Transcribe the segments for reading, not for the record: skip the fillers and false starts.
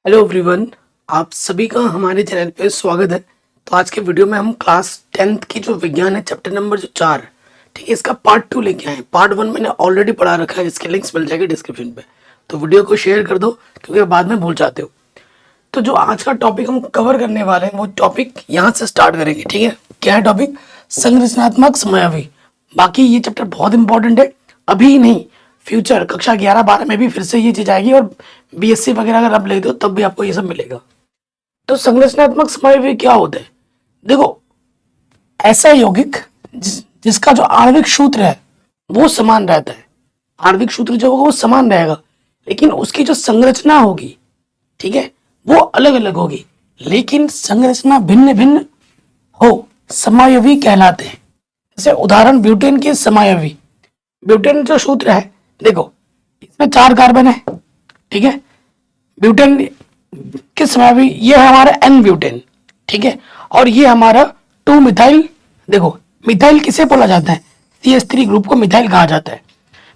Hello everyone, आप सभी का हमारे चैनल पे स्वागत है। तो आज के वीडियो में हम क्लास 10th की जो विज्ञान है चैप्टर नंबर जो 4, ठीक है, इसका पार्ट 2 लेके आए। पार्ट 1 मैंने ऑलरेडी पढ़ा रखा है, इसके लिंक्स मिल जाएंगे डिस्क्रिप्शन पे। तो वीडियो को शेयर कर दो क्योंकि बाद में भूल जाते हो। तो जो आज का टॉपिक हम कवर करने वाले हैं वो टॉपिक यहाँ से स्टार्ट करेंगे, ठीक है। क्या है टॉपिक? संरचनात्मक समयावधि। बाकी ये चैप्टर बहुत इंपॉर्टेंट है, अभी नहीं, फ्यूचर कक्षा 11-12 में भी फिर से ये चीज आएगी। और बीएससी वगैरह अगर आप ले दो तब भी आपको ये सब मिलेगा। तो संरचनात्मक समयावधि क्या होता है? देखो, ऐसा यौगिक जिसका जो आणविक सूत्र है वो समान रहता है। आणविक सूत्र जो होगा वो समान रहेगा, लेकिन उसकी जो संरचना होगी, ठीक है, वो अलग अलग होगी। लेकिन संरचना भिन्न भिन्न हो समयावधि कहलाते हैं। जैसे उदाहरण ब्यूटेन की समयावधि। ब्यूटेन जो सूत्र है, देखो इसमें 4 कार्बन है, ठीक है। ब्यूटेन किस समयावधि? ये है हमारा एन ब्यूटेन, ठीक है। और ये हमारा 2 मिथाइल। देखो मिथाइल किसे बोला जाता है? CH3 ग्रुप को मिथाइल कहा जाता है।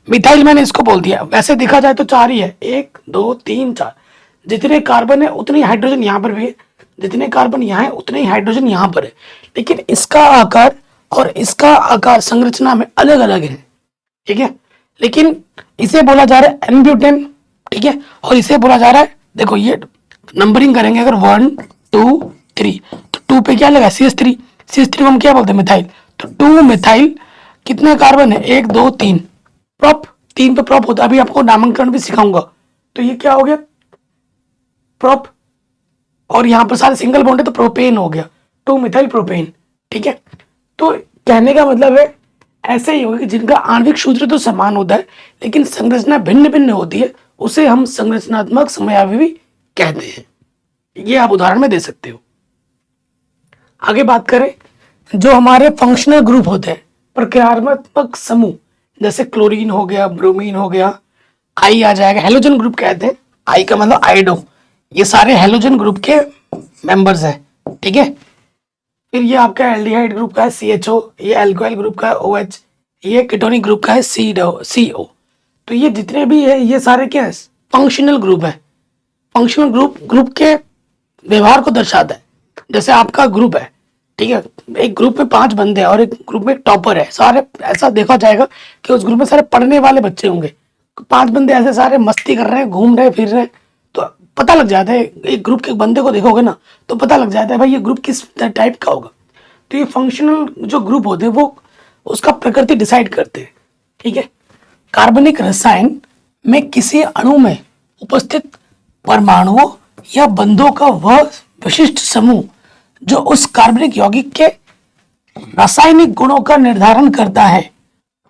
मिथाइल मैंने इसको बोल दिया। वैसे देखा जाए तो 4 ही है, 1 2 3 4। जितने कार्बन है उतने ही हाइड्रोजन यहाँ पर भी है, जितने कार्बन यहाँ है उतने ही हाइड्रोजन यहाँ पर है। लेकिन इसका आकार और इसका आकार संरचना में अलग अलग है, ठीक है। लेकिन इसे बोला जा रहा है एन ब्यूटेन, ठीक है, और इसे बोला जा रहा है, देखो ये नंबरिंग करेंगे अगर 1 2 3, तो 2 पे क्या लगा? CH3। CH3 को हम क्या बोलते हैं? मिथाइल। तो 2 मिथाइल। कितने कार्बन है? 1 2 3। प्रोप 3 पे प्रोप होता है, अभी आपको नामकरण भी सिखाऊंगा। तो ये क्या हो गया? प्रोप। और यहाँ पर सारे सिंगल बॉन्ड है तो प्रोपेन हो गया, 2 मिथाइल प्रोपेन, ठीक है। तो कहने का मतलब है ऐसे ही होगा कि जिनका आणविक सूत्र तो समान होता है लेकिन संरचना भिन्न भिन्न होती है, उसे हम संरचनात्मक समयावधि कहते हैं। ये आप उदाहरण में दे सकते हो। आगे बात करें, जो हमारे फंक्शनल ग्रुप होते हैं, प्रक्रियात्मक समूह, जैसे क्लोरीन हो गया, ब्रोमीन हो गया, आई आ जाएगा, हेलोजन ग्रुप कहते हैं। आई का मतलब आयोडो। ये सारे हेलोजन ग्रुप के मेंबर्स हैं, ठीक है। फिर ये आपका एल्डिहाइड ग्रुप का है CHO, ये अल्कोहल ग्रुप का है OH, ये कीटोनिक ग्रुप का है CO। तो ये जितने भी है ये सारे क्या है? फंक्शनल ग्रुप है। फंक्शनल ग्रुप के व्यवहार को दर्शाता है। जैसे आपका ग्रुप है, ठीक है, एक ग्रुप में 5 बंदे हैं और एक ग्रुप में टॉपर है। सारे ऐसा देखा जाएगा कि उस ग्रुप में सारे पढ़ने वाले बच्चे होंगे। 5 बंदे ऐसे सारे मस्ती कर रहे हैं, घूम रहे फिर रहे, तो पता लग जाता है। एक ग्रुप के बंदे को देखोगे ना तो पता लग जाता है भाई ये ग्रुप किस टाइप का होगा। तो ये फंक्शनल जो ग्रुप होते हैं वो उसका प्रकृति डिसाइड करते हैं, ठीक है। कार्बनिक रसायन में किसी अणु में उपस्थित परमाणुओं या बंधों का वह विशिष्ट समूह जो उस कार्बनिक यौगिक के रासायनिक गुणों का निर्धारण करता है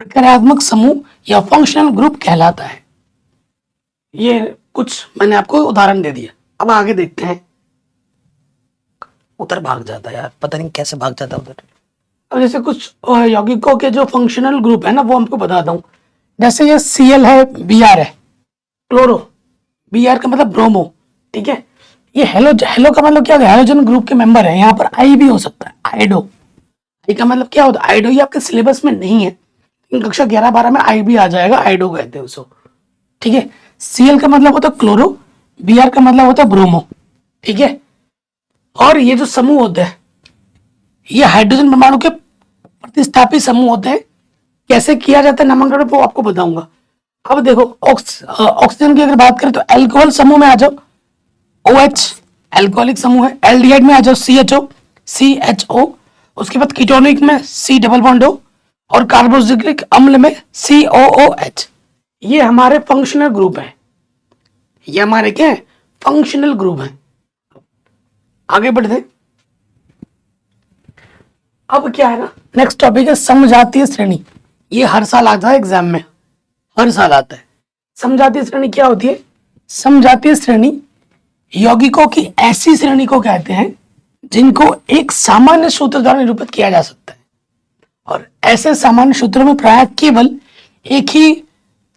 प्रक्रियात्मक समूह या फंक्शनल ग्रुप कहलाता है। ये कुछ मैंने आपको उदाहरण दे दिया। अब आगे देखते हैं। उधर भाग जाता है यार, पता नहीं कैसे भाग जाता है उधर। अब जैसे कुछ यौगिकों के जो फंक्शनल ग्रुप है ना वो हमको बताता हूँ। जैसे ये Cl है, Br है, क्लोरो, Br का मतलब ब्रोमो, ठीक है। ये हेलो का मतलब क्या है? हेलोजन ग्रुप के मेंबर है। यहाँ पर आई भी हो सकता है, आइडो। आई का मतलब क्या होता है? आइडो। ये आपके सिलेबस में नहीं है, लेकिन कक्षा 11-12 में आई भी आ जाएगा, आइडो कहते हैं उसको, ठीक है। Cl का मतलब होता है क्लोरो, Br का मतलब होता है ब्रोमो, ठीक है। और ये जो समूह होते हैं ये हाइड्रोजन परमाणु के प्रतिस्थापी समूह होते हैं। कैसे किया जाता है नामकरण वो आपको बताऊंगा। अब देखो ऑक्सीजन की अगर बात करें तो अल्कोहल समूह में आ जाओ, OH अल्कोहलिक समूह है। एल्डिहाइड में आ जाओ CHO। उसके बाद कीटोनिक में C डबल बॉन्ड O, और कार्बोक्सिलिक अम्ल में COOH। ये हमारे फंक्शनल ग्रुप है। ये हमारे क्या है? फंक्शनल ग्रुप है। आगे बढ़ते। अब क्या है ना, नेक्स्ट टॉपिक है समजातीय श्रेणी। ये हर साल आता है एग्जाम में, हर साल आता है। समजातीय श्रेणी क्या होती है? समजातीय श्रेणी यौगिकों की ऐसी श्रेणी को कहते हैं जिनको एक सामान्य सूत्र द्वारा निरूपित किया जा सकता है। और ऐसे सामान्य सूत्रों में प्रायः केवल एक ही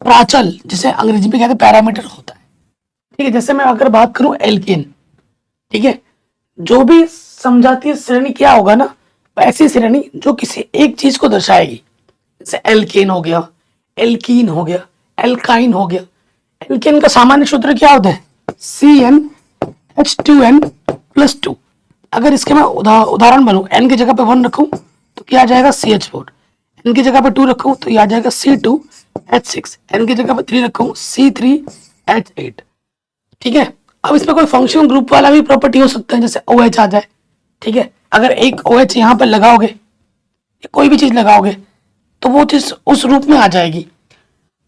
प्राचल, जिसे अंग्रेजी में कहते हैं पैरामीटर, होता है, ठीक है। जैसे मैं अगर बात करूं एल्केन, ठीक है, जो भी समजातीय श्रेणी क्या होगा ना, ऐसी श्रेणी जो किसी एक चीज को दर्शाएगी। जैसे एल्केन हो गया, एल्कीन हो गया, एल्काइन हो गया। एल्केन का सामान्य सूत्र क्या होता है? CN H2N+2। अगर इसके मैं उदाहरण बनूं, N की जगह पे 1 रखूं तो क्या आ जाएगा CH4, N की जगह पे 2 रखूं तो ये आ जाएगा C2H6, N की जगह पे 3 रखूं C3H8। ठीक है, अब इसमें कोई फंक्शनल ग्रुप वाला भी प्रॉपर्टी हो सकता है, जैसे OH आ जाए। ठीक है, अगर एक OH यहाँ पर लगाओगे, कोई भी चीज लगाओगे तो वो चीज उस रूप में आ जाएगी।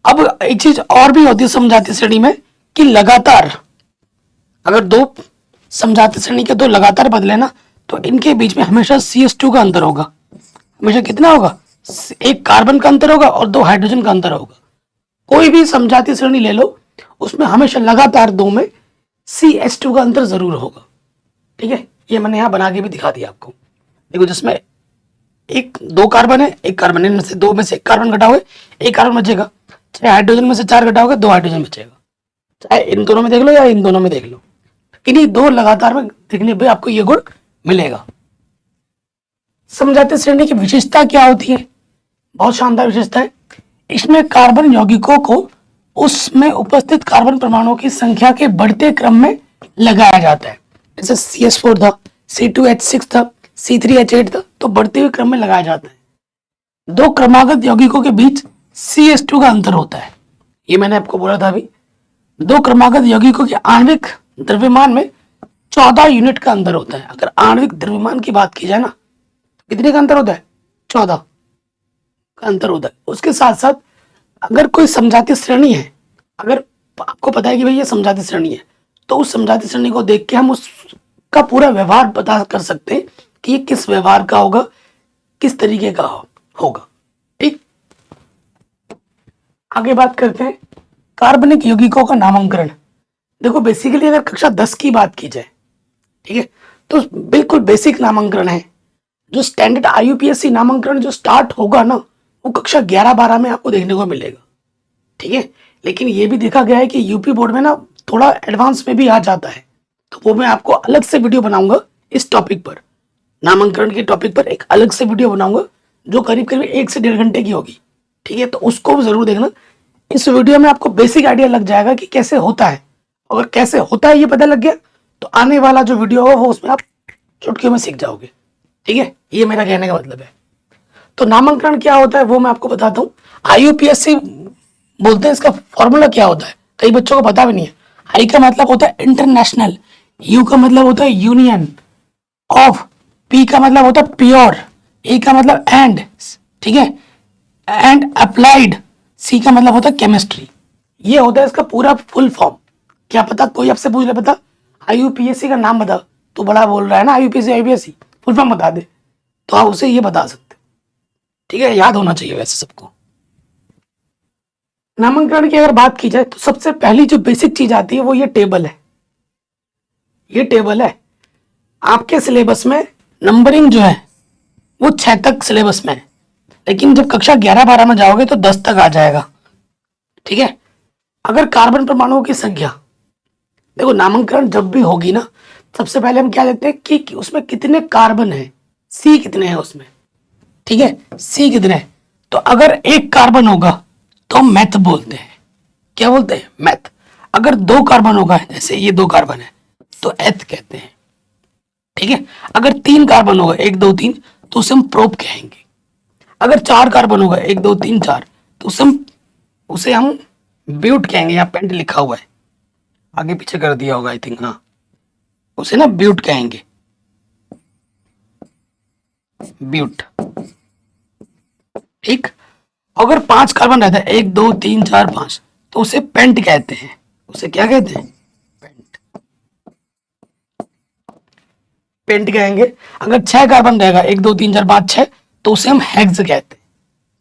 अब एक चीज और भी होती है समझाती श्रेणी में कि लगातार अगर दो समझाती श्रेणी के दो लगातार बदले ना तो इनके बीच में हमेशा CH2 का अंतर होगा। हमेशा कितना होगा? एक कार्बन का अंतर होगा और 2 हाइड्रोजन का अंतर होगा। कोई भी समझाती श्रेणी ले लो, उसमें हमेशा लगातार 2 में CH2 का अंतर जरूर होगा। ठीक है, ये मैंने यहाँ बना के भी दिखा दिया आपको। देखो, जिसमें 2 कार्बन है, एक कार्बन, इनमें से 2 में से एक कार्बन घटाओगे, एक कार्बन बचेगा। चाहे हाइड्रोजन में से 4 घटाओगे, 2 हाइड्रोजन बचेगा। चाहे इन दोनों में देख लो या इन दोनों में देख लो, इन्हीं 2 लगातार में देखने पे आपको ये गुण मिलेगा। समझाती श्रेणी की विशेषता क्या होती है? बहुत शानदार विशेषता है। इसमें कार्बन यौगिकों को उसमें उपस्थित कार्बन परमाणुओं की संख्या के बढ़ते क्रम में लगाया जाता है। जैसे CH4 था, C2H6 था, C3H8 था, तो बढ़ते हुए क्रम में लगाया जाता है। 2 क्रमागत यौगिकों के बीच CH2 का अंतर होता है। ये मैंने आपको बोला था अभी। 2 क्रमागत यौगिकों के आणविक द्रव्यमान में 14 यूनिट का अंतर होता है। अगर आणविक द्रव्यमान की बात की जाए ना, कितने का अंतर होता है? 14 का अंतर होता है। उसके साथ साथ अगर कोई समझाती श्रेणी है, अगर आपको पता है कि भाई ये समझाती श्रेणी है, तो उस समझाती श्रेणी को देख के हम उसका पूरा व्यवहार पता कर सकते हैं कि ये किस व्यवहार का होगा, किस तरीके का होगा। ठीक, आगे बात करते हैं कार्बनिक यौगिकों का नामांकन। देखो, बेसिकली अगर कक्षा 10 की बात की जाए, ठीक है, तो बिल्कुल बेसिक नामांकन है। जो स्टैंडर्ड IUPAC नामांकन जो स्टार्ट होगा ना, वो कक्षा 11-12 में आपको देखने को मिलेगा। ठीक है, लेकिन ये भी देखा गया है कि यूपी बोर्ड में ना थोड़ा एडवांस में भी आ जाता है, तो वो मैं आपको अलग से वीडियो बनाऊंगा इस टॉपिक पर, नामांकन के टॉपिक पर एक अलग से वीडियो बनाऊंगा जो करीब करीब 1 से 1.5 घंटे की होगी। ठीक है, तो उसको जरूर देखना। इस वीडियो में आपको बेसिक आइडिया लग जाएगा कि कैसे होता है। अगर कैसे होता है ये पता लग गया तो आने वाला जो वीडियो होगा वो उसमें आप चुटकियों में सीख जाओगे। ठीक है, ये मेरा कहने का मतलब है। तो नामांकन क्या होता है वो मैं आपको बताता हूँ। IUPAC बोलते हैं, इसका फॉर्मूला क्या होता है कई बच्चों को पता भी नहीं है। आई का मतलब होता है इंटरनेशनल, यू का मतलब होता है यूनियन ऑफ, पी का मतलब होता है प्योर, ए का मतलब एंड, ठीक है, एंड अप्लाइड, सी का मतलब होता है केमिस्ट्री। ये होता है इसका पूरा फुल फॉर्म। क्या पता कोई आपसे पूछ ले, बता IUPAC का नाम बता, तो बड़ा बोल रहा है ना IUPAC फुल फॉर्म बता दे, तो आप उसे ये बता सकते। ठीक है, याद होना चाहिए वैसे सबको। नामांकन की अगर बात की जाए तो सबसे पहली जो बेसिक चीज आती है वो ये टेबल है। ये टेबल है आपके सिलेबस में, नंबरिंग जो है वो 6 तक सिलेबस में है, लेकिन जब कक्षा 11-12 में जाओगे तो 10 तक आ जाएगा। ठीक है, अगर कार्बन परमाणुओं की संख्या, देखो नामांकन जब भी होगी ना, सबसे पहले हम क्या देखते हैं कि उसमें कितने कार्बन है, सी कितने हैं उसमें। ठीक है, सी कितने हैं, तो अगर एक कार्बन होगा तो हम मैथ बोलते हैं। क्या बोलते हैं? मैथ। अगर 2 कार्बन होगा, जैसे ये 2 कार्बन है, तो एथ कहते हैं। ठीक है, अगर 3 कार्बन होगा, 1 2 3, तो उसे हम प्रोप कहेंगे। अगर 4 कार्बन होगा, 1 2 3 4, तो उसे हम ब्यूट कहेंगे। यहाँ पेंट लिखा हुआ है, आगे पीछे कर दिया होगा आई थिंक, हाँ, उसे ना ब्यूट कहेंगे, ब्यूट। ठीक, अगर 5 कार्बन रहता है, 1 2 3 4 5, तो उसे पेंट कहते हैं। उसे क्या कहते हैं? पेंट, पेंट कहेंगे। अगर 6 कार्बन रहेगा, 1 2 3 4 5 6, तो उसे हम हेक्स कहते हैं।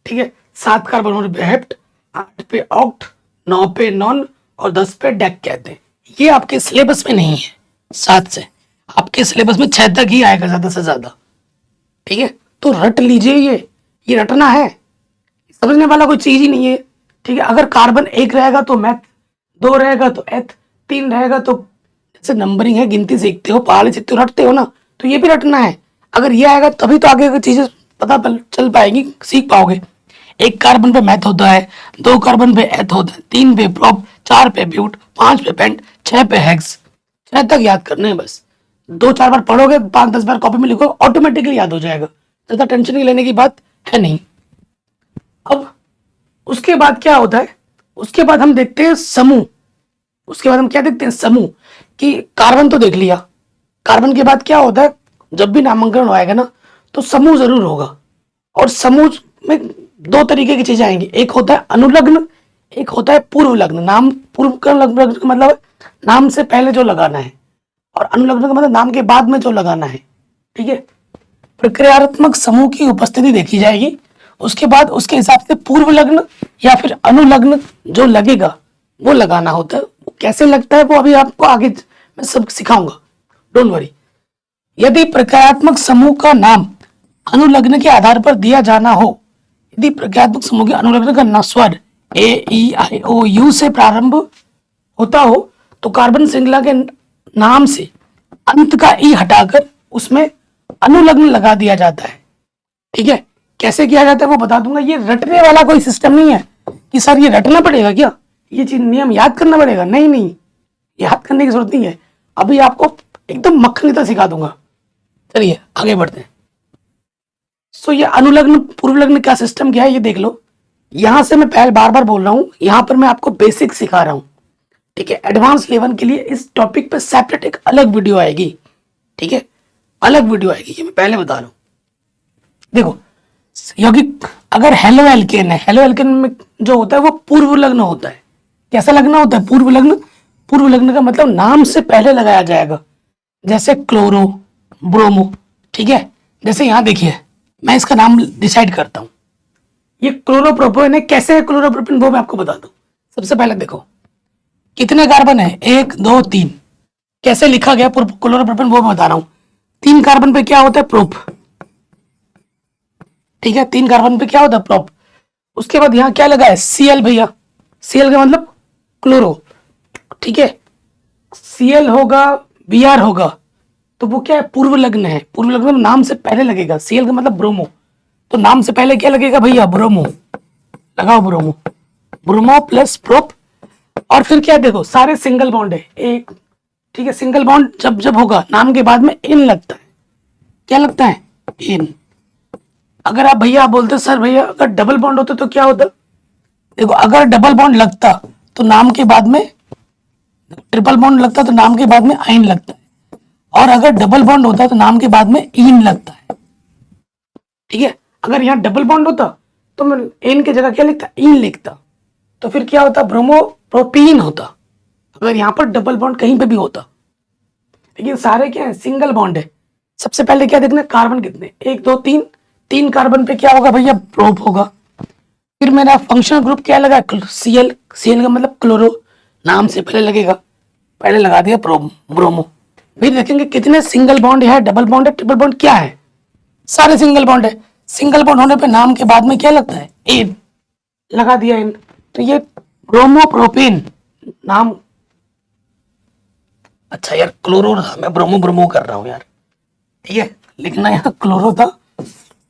ठीक है, 7 कार्बन पे हेप्ट, 8 पे ऑक्ट, 9 पे नॉन और 10 पे डेक कहते हैं। ये आपके सिलेबस में नहीं है 7 से, आपके सिलेबस में 6 तक ही आएगा ज्यादा से ज्यादा। ठीक है, तो रट लीजिए, ये रटना है, समझने वाला कोई चीज ही नहीं है। ठीक है, अगर कार्बन 1 रहेगा तो मैथ, 2 रहेगा तो एथ, 3 रहेगा तो, जैसे नंबरिंग है, गिनती सीखते हो, पहाड़ी सीखते हो, रटते हो ना, तो ये भी रटना है। अगर ये आएगा तभी तो आगे की चीजें पता चल पाएंगी, सीख पाओगे। 1 कार्बन पे मैथ होता है, 2 कार्बन पे एथ होता है, 3 पे प्रोप, 4 पे ब्यूट, 5 पे पेंट, 6 पे हेक्स, शायद तक याद करने हैं बस। 2-4 बार पढ़ोगे, 5-10 बार कॉपी में लिखोगे, ऑटोमेटिकली याद हो जाएगा। ज़्यादा टेंशन की लेने की बात है नहीं। अब उसके बाद क्या होता है, उसके बाद हम देखते हैं समूह। उसके बाद हम क्या देखते हैं, समूह। कि कार्बन तो देख लिया, कार्बन के बाद क्या होता है, जब भी नामांकन आएगा ना तो समूह जरूर होगा। और समूह में दो तरीके की चीजें आएंगी, एक होता है अनुलग्न, एक होता है पूर्व लग्न। नाम पूर्व का लग्न का मतलब नाम से पहले जो लगाना है, और अनुलग्न का मतलब नाम के बाद में जो लगाना है। ठीक है, प्रक्रियात्मक समूह की उपस्थिति देखी जाएगी। उसके बाद उसके हिसाब से पूर्व लग्न या फिर अनुलग्न जो लगेगा वो लगाना होता है। वो कैसे लगता है वो अभी आपको आगे मैं सब सिखाऊंगा, डोंट वरी। यदि प्रक्रियात्मक समूह का नाम अनुलग्न के आधार पर दिया जाना हो, यदि प्रक्रियात्मक समूह के अनुलग्न का स्वर A E I O U से प्रारंभ होता हो तो कार्बन श्रृंखला के नाम से अंत का ई हटाकर उसमें अनुलग्न लगा दिया जाता है। ठीक है, कैसे किया जाता है वो बता दूंगा। ये रटने वाला कोई सिस्टम नहीं है कि सर ये रटना पड़ेगा क्या, ये चीज नियम याद करना पड़ेगा, नहीं नहीं, याद करने की जरूरत नहीं है। अभी आपको एकदम मक्खनी तरह सिखा दूंगा। चलिए आगे बढ़ते हैं। सो ये अनुलग्न पूर्व लग्न का सिस्टम क्या है ये देख लो। यहां से मैं पहले बार बार बोल रहा हूं, यहां पर मैं आपको बेसिक सिखा रहा हूं। ठीक है, एडवांस लेवल के लिए इस टॉपिक पे सेपरेट एक अलग वीडियो आएगी। ठीक है, अलग वीडियो आएगी, ये मैं पहले बता रहा हूं। देखो, यौगिक अगर हेलो एल्केन है, हेलो एल्केन में जो होता है वो पूर्व लग्न होता है। कैसा लगना होता है, पूर्व लग्न। पूर्व लग्न का मतलब नाम से पहले लगाया जाएगा, जैसे क्लोरो, ब्रोमो। ठीक है, जैसे यहां देखिए मैं इसका नाम डिसाइड करता हूं, ये क्लोरोप्रोपेन है। कैसे है क्लोरोप्रोपेन वो मैं आपको बता दूं। सबसे पहले देखो कितने कार्बन है, 1 2 3। कैसे लिखा गया क्लोरोप्रोपेन वो मैं बता रहा हूं। 3 कार्बन पे क्या होता है, प्रोप। ठीक है, 3 कार्बन पे क्या होता है, प्रोप। उसके बाद यहां क्या लगा है, Cl भैया। Cl का मतलब क्लोरो। ठीक है, Cl होगा, Br होगा, तो वो क्या है, पूर्व लग्न है। पूर्व लग्न में नाम से पहले लगेगा। Cl का मतलब ब्रोमो, तो नाम से पहले क्या लगेगा भैया, ब्रोमो। लगाओ ब्रोमो, ब्रोमो प्लस प्रोप। और फिर क्या देखो, सारे सिंगल बॉन्ड है एक। ठीक है, सिंगल बॉन्ड जब जब होगा नाम के बाद में इन लगता है। क्या लगता है, इन। अगर आप भैया बोलते सर भैया अगर डबल बॉन्ड होता तो क्या होता, देखो अगर डबल बॉन्ड लगता तो नाम के बाद में, ट्रिपल बॉन्ड लगता तो नाम के बाद में आइन लगता है, और अगर डबल बॉन्ड होता तो नाम के बाद में इन लगता है। ठीक है, अगर यहाँ डबल बॉन्ड होता तो मैं एन की जगह क्या लिखता, इन लिखता, तो फिर क्या होता, ब्रोमो प्रोपीन होता। अगर यहाँ पर डबल बॉन्ड कहीं पे भी होता, लेकिन सारे क्या है, सिंगल बॉन्ड है। सबसे पहले क्या देखना, कार्बन कितने, 1 2 3। 3 कार्बन पे क्या होगा भैया, प्रोप होगा। फिर मेरा फंक्शनल ग्रुप क्या लगा, Cl। Cl का मतलब क्लोरो, नाम से पहले लगेगा, पहले लगा दिया ब्रोमो। फिर देखेंगे कितने सिंगल बॉन्ड है, डबल बॉन्ड है, ट्रिपल बॉन्ड क्या है, सारे सिंगल बॉन्ड है। सिंगल बॉन्ड होने पे नाम के बाद में क्या लगता है, एन। लगा दिया एन, तो ये ब्रोमोप्रोपेन नाम। अच्छा यार क्लोरो था, मैं ब्रोमो कर रहा हूँ यार। ठीक है, लिखना यहाँ क्लोरो था,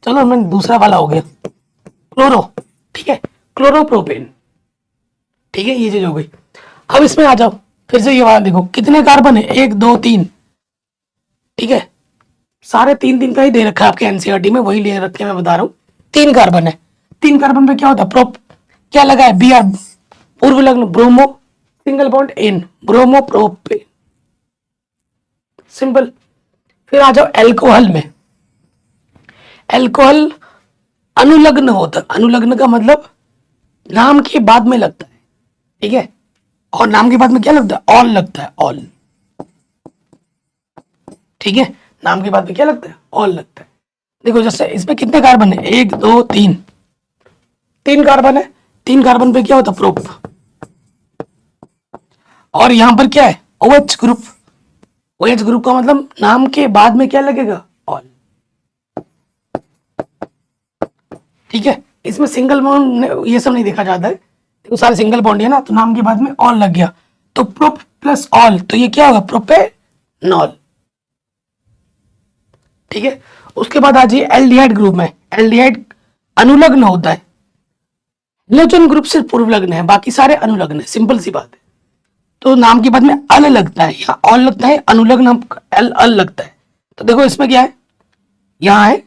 चलो मैं दूसरा वाला हो गया क्लोरो। ठीक है, क्लोरोप्रोपेन। ठीक है, ये चीज हो गई। अब इसमें आ जाओ, फिर से ये वाला देखो कितने कार्बन है, 1 2 3। ठीक है, सारे 3 का ही दे रखा है आपके एनसीईआरटी में, वही ले रखे मैं बता रहा हूँ। 3 कार्बन है, 3 कार्बन पे क्या होता है, प्रोप। क्या लगा है, Br। पूर्व लग्न ब्रोमो, सिंगल बॉन्ड एन, ब्रोमो प्रोपेन, सिंपल। फिर आ जाओ एल्कोहल में। एल्कोहल अनुलग्न होता है, अनुलग्न का मतलब नाम के बाद में लगता है। ठीक है, और नाम के बाद में क्या लगता है, ऑल लगता है, ऑल। ठीक है, नाम के बाद में क्या लगता है, ऑल लगता है। देखो जैसे इसमें कितने कार्बन है, 1 2 3। 3 कार्बन है, 3 कार्बन पे क्या होता है, प्रोप। और यहां पर क्या है, OH ग्रुप। OH ग्रुप का मतलब नाम के बाद में क्या लगेगा, ऑल। ठीक है, इसमें सिंगल बॉन्ड ये सब नहीं देखा जाता है, तो सारे सिंगल बॉन्ड है ना, तो नाम के बाद में ऑल लग गया, तो प्रोप प्लस ऑल, तो ये क्या होगा, प्रोपेनॉल। ठीक है, उसके बाद आ जाइए एल्डिहाइड ग्रुप में। एल्डिहाइड अनुलग्न होता है, हेलोजन ग्रुप सिर्फ पूर्व लग्न है, बाकी सारे अनुलग्न है, सिंपल सी बात है। तो नाम के बाद में अल लगता है, या ऑल लगता है, अनुलग नाम एल अल लगता है। तो देखो इसमें क्या है, यहाँ है,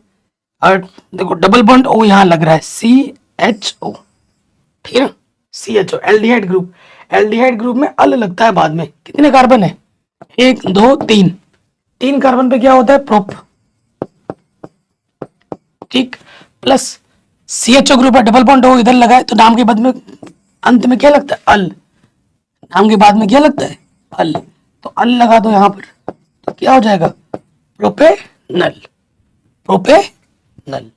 और देखो डबल बॉन्ड ओ यहाँ लग रहा है, CHO, ठीक है ना, CHO aldehyde group. Aldehyde group में अल लगता है बाद में। कितने कार्बन है, 1 2 3, 3 कार्बन पे क्या होता है, प्रोप, ठीक, प्लस CHO ग्रुप है, डबल बॉन्ड ओ इधर लगा है, तो नाम के बाद में अंत में क्या लगता है, अल, नाम के बाद में क्या लगता है, अल, तो अल लगा दो यहाँ पर, तो क्या हो जाएगा, प्रोपेनल, प्रोपेनल,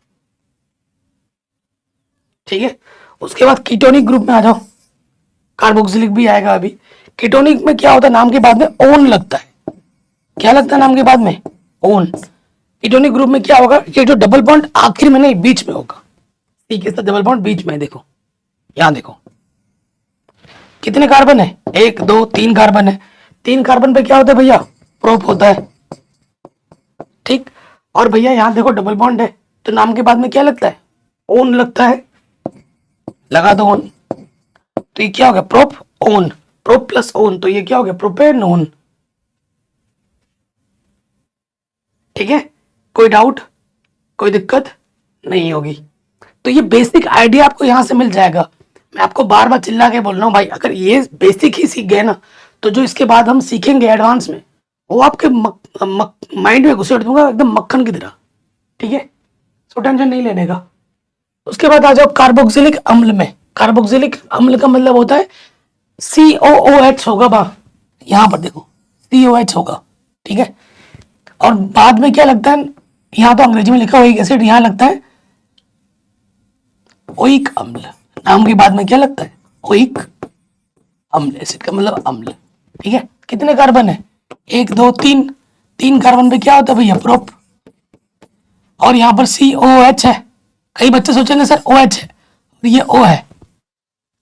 ठीक है। उसके बाद कीटोनिक ग्रुप में आ जाओ, कार्बोक्सिलिक भी आएगा अभी। कीटोनिक में क्या होता है, नाम के बाद में ओन लगता है, क्या लगता है नाम के बाद में, ओन। कीटोनिक ग्रुप में क्या होगा, ये जो डबल बॉन्ड आखिर में नहीं बीच में होगा, ठीक है, डबल बॉन्ड बीच में, देखो यहां देखो कितने कार्बन है, 1 2 3 कार्बन है। 3 कार्बन पे क्या होता है भैया, प्रोप होता है, ठीक। और भैया यहां देखो डबल बॉन्ड है, तो नाम के बाद में क्या लगता है, ओन लगता है, लगा दो ओन, तो ये क्या हो गया, prop own, prop plus own, तो ये क्या हो गया, प्रोपेनोन, ठीक है। कोई डाउट, कोई दिक्कत नहीं होगी। तो ये बेसिक आइडिया आपको यहां से मिल जाएगा। मैं आपको बार बार चिल्ला के बोल रहा हूँ भाई, अगर ये बेसिक ही सीख गए ना, तो जो इसके बाद हम सीखेंगे एडवांस में, वो आपके माइंड में घुसेड़ दूंगा एकदम मक्खन की तरह, ठीक है, सो टेंशन नहीं लेने का। उसके बाद आ जाओ कार्बोक्सिलिक अम्ल में। कार्बोक्सिलिक अम्ल का मतलब होता है COOH होगा, बा यहाँ पर देखो COH होगा, ठीक है। और बाद में क्या लगता है, यहाँ तो अंग्रेजी में लिखा ओइक एसिड, यहाँ लगता है ओइक अम्ल, नाम के बाद में क्या लगता है, ओइक अम्ल, एसिड का मतलब अम्ल, ठीक है। कितने कार्बन है, 1 2 3, 3 कार्बन पे क्या होता है भैया, प्रोप, और यहाँ पर COOH है। कई बच्चे सोचेंगे सर OH है और ये O है,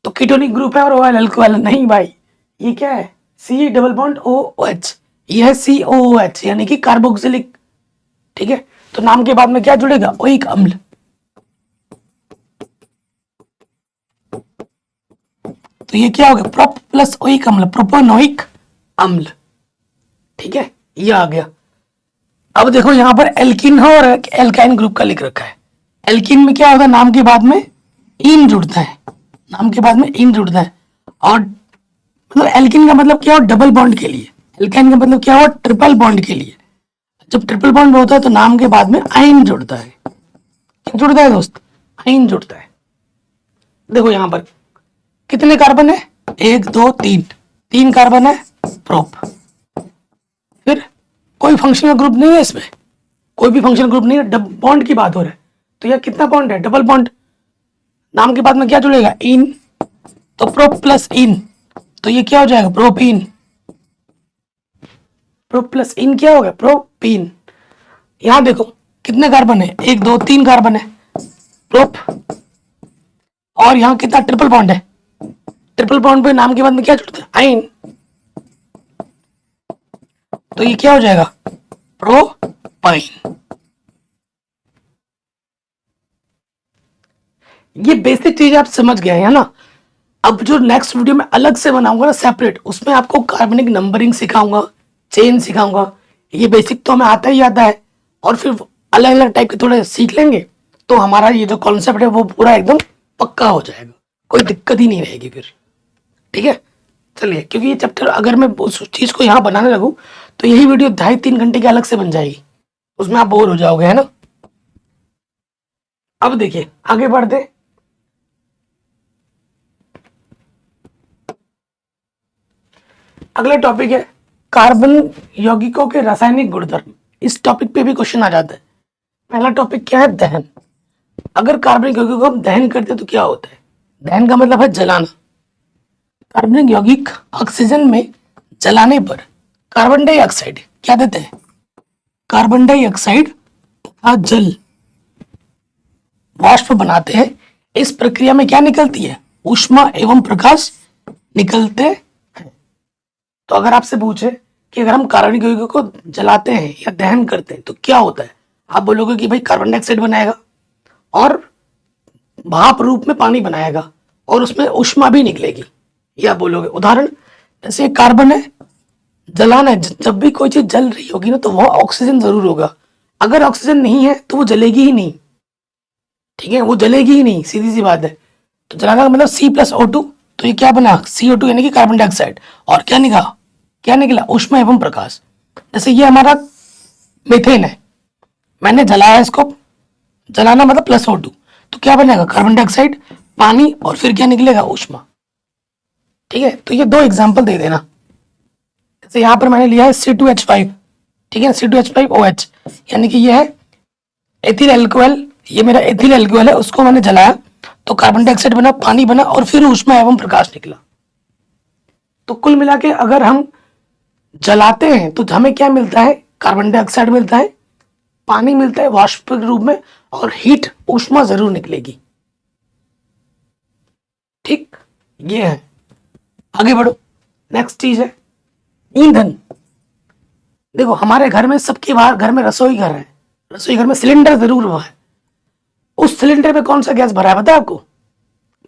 तो कीटोनिक ग्रुप है और OL अल्कोहल, नहीं भाई, ये क्या है, C डबल बॉन्ड OH, ये है COOH यानी कि कार्बोक्सिलिक, ठीक है। तो नाम के बाद में क्या जुड़ेगा, ओइक अम्ल, तो ये क्या हो गया, प्रोप प्लस ओइक अम्ल, प्रोपोनोइक अम्ल, ठीक है, ये आ गया। अब देखो यहाँ पर एल्किन है और एल्काइन ग्रुप का लिख रखा है। एल्किन में क्या होता है, नाम के बाद में इन जुड़ता है, नाम के बाद में इन जुड़ता है, और मतलब एल्किन का मतलब क्या हो, डबल बॉन्ड के लिए। एल्काइन का मतलब क्या हो, ट्रिपल बॉन्ड के लिए। जब ट्रिपल बॉन्ड होता है तो नाम के बाद में आइन जुड़ता है, क्या जुड़ता है दोस्त, आइन जुड़ता है। देखो यहाँ पर कितने कार्बन है, 1 2 3, 3 कार्बन है, प्रोप, फिर कोई फंक्शनल ग्रुप नहीं है इसमें, कोई भी फंक्शनल ग्रुप नहीं है, बॉन्ड की बात हो रहा है, तो यह कितना बॉन्ड है, डबल बॉन्ड, नाम के बाद में क्या जुड़ेगा, इन, तो प्रोप प्लस इन, तो ये क्या हो जाएगा, प्रोपीन, प्रोप प्लस इन क्या हो गया, प्रोपीन। यहां देखो कितने कार्बन है, 1 2 3 कार्बन है, प्रोप, और यहां कितना ट्रिपल बॉन्ड है, ट्रिपल बॉन्ड पे नाम के बाद में क्या जुड़ता है, आइन, तो ये क्या हो जाएगा, प्रोपाइन। ये बेसिक चीज आप समझ गए हैं ना। अब जो नेक्स्ट वीडियो में अलग से बनाऊंगा ना सेपरेट, उसमें आपको कार्बनिक नंबरिंग सिखाऊंगा, चेन सिखाऊंगा। ये बेसिक तो हमें आता ही आता है, और फिर अलग अलग टाइप के थोड़े सीख लेंगे, तो हमारा ये जो कॉन्सेप्ट है वो पूरा एकदम पक्का हो जाएगा, कोई दिक्कत ही नहीं रहेगी फिर, ठीक है। चलिए, क्योंकि ये चैप्टर अगर मैं उस चीज को यहाँ बनाने लगूँ तो यही वीडियो 2.5-3 घंटे की अलग से बन जाएगी, उसमें आप बोर हो जाओगे, है ना। अब देखिए आगे बढ़ते, अगला टॉपिक है कार्बन यौगिकों के रासायनिक गुणधर्म। इस टॉपिक पे भी क्वेश्चन आ जाता है। पहला टॉपिक क्या है, दहन। अगर कार्बनिक यौगिकों को हम दहन करते हैं तो क्या होता है, दहन का मतलब है जलाना। कार्बनिक यौगिक ऑक्सीजन में जलाने पर कार्बन डाइऑक्साइड क्या देते हैं, कार्बन डाइऑक्साइड तथा जल वाष्प बनाते हैं। इस प्रक्रिया में क्या निकलती है, ऊष्मा एवं प्रकाश निकलते हैं। तो अगर आपसे पूछे कि अगर हम कार्बनिक यौगिकों को जलाते हैं या दहन करते हैं तो क्या होता है, आप बोलोगे कि भाई कार्बन डाइऑक्साइड बनाएगा और भाप रूप में पानी बनाएगा और उसमें ऊष्मा भी निकलेगी, या बोलोगे। उदाहरण जैसे एक कार्बन है, जलाना है, जब भी कोई चीज जल रही होगी ना तो वह ऑक्सीजन जरूर होगा। अगर ऑक्सीजन नहीं है तो वो जलेगी ही नहीं, ठीक है, वो जलेगी ही नहीं, सीधी सी बात है। तो जलाना का मतलब C+O2, तो ये क्या बना, CO2 यानी कि कार्बन डाइऑक्साइड। और क्या निकला, क्या निकला, ऊष्मा एवं प्रकाश। जैसे ये हमारा मीथेन है, मैंने जलाया इसको, जलाना मतलब +O2, तो क्या बनेगा, कार्बन डाइऑक्साइड, पानी, और फिर क्या निकलेगा, ऊष्मा। ठीक है, तो ये दो एग्जाम्पल दे देना। जैसे यहाँ पर मैंने लिया है C2H5, ठीक है, C2H5OH, यानी कि ये है एथिल एल्कोहल, ये मेरा एथिल एल्कोहल है, उसको मैंने जलाया तो कार्बन डाइऑक्साइड बना, पानी बना, और फिर ऊष्मा एवं प्रकाश निकला। तो कुल मिला के अगर हम जलाते हैं तो हमें क्या मिलता है, कार्बन डाइऑक्साइड मिलता है, पानी मिलता है वाष्प के रूप में, और हीट, ऊष्मा जरूर निकलेगी। ठीक, ये है। आगे बढ़ो, नेक्स्ट चीज है ईंधन। देखो हमारे घर में, सबके बाहर घर में रसोई घर है, रसोई घर में सिलेंडर जरूर हुआ है। उस सिलेंडर में कौन सा गैस भरा है, पता है आपको?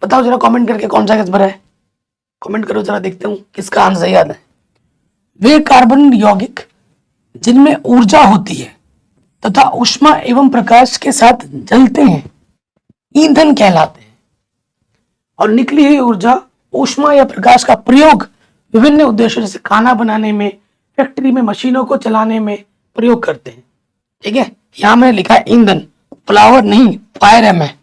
बताओ जरा कमेंट करके, कौन सा गैस भरा है, कमेंट करो जरा, देखते हूँ किसका आंसर याद है। वे कार्बन यौगिक जिनमें ऊर्जा होती है तथा ऊष्मा एवं प्रकाश के साथ जलते हैं ईंधन कहलाते हैं, और निकली हुई ऊर्जा, ऊष्मा या प्रकाश का प्रयोग विभिन्न उद्देश्यों, जैसे खाना बनाने में, फैक्ट्री में मशीनों को चलाने में प्रयोग करते हैं। ठीक है, यहां मैंने लिखा है ईंधन, फ्लावर नहीं, फायर है। मैं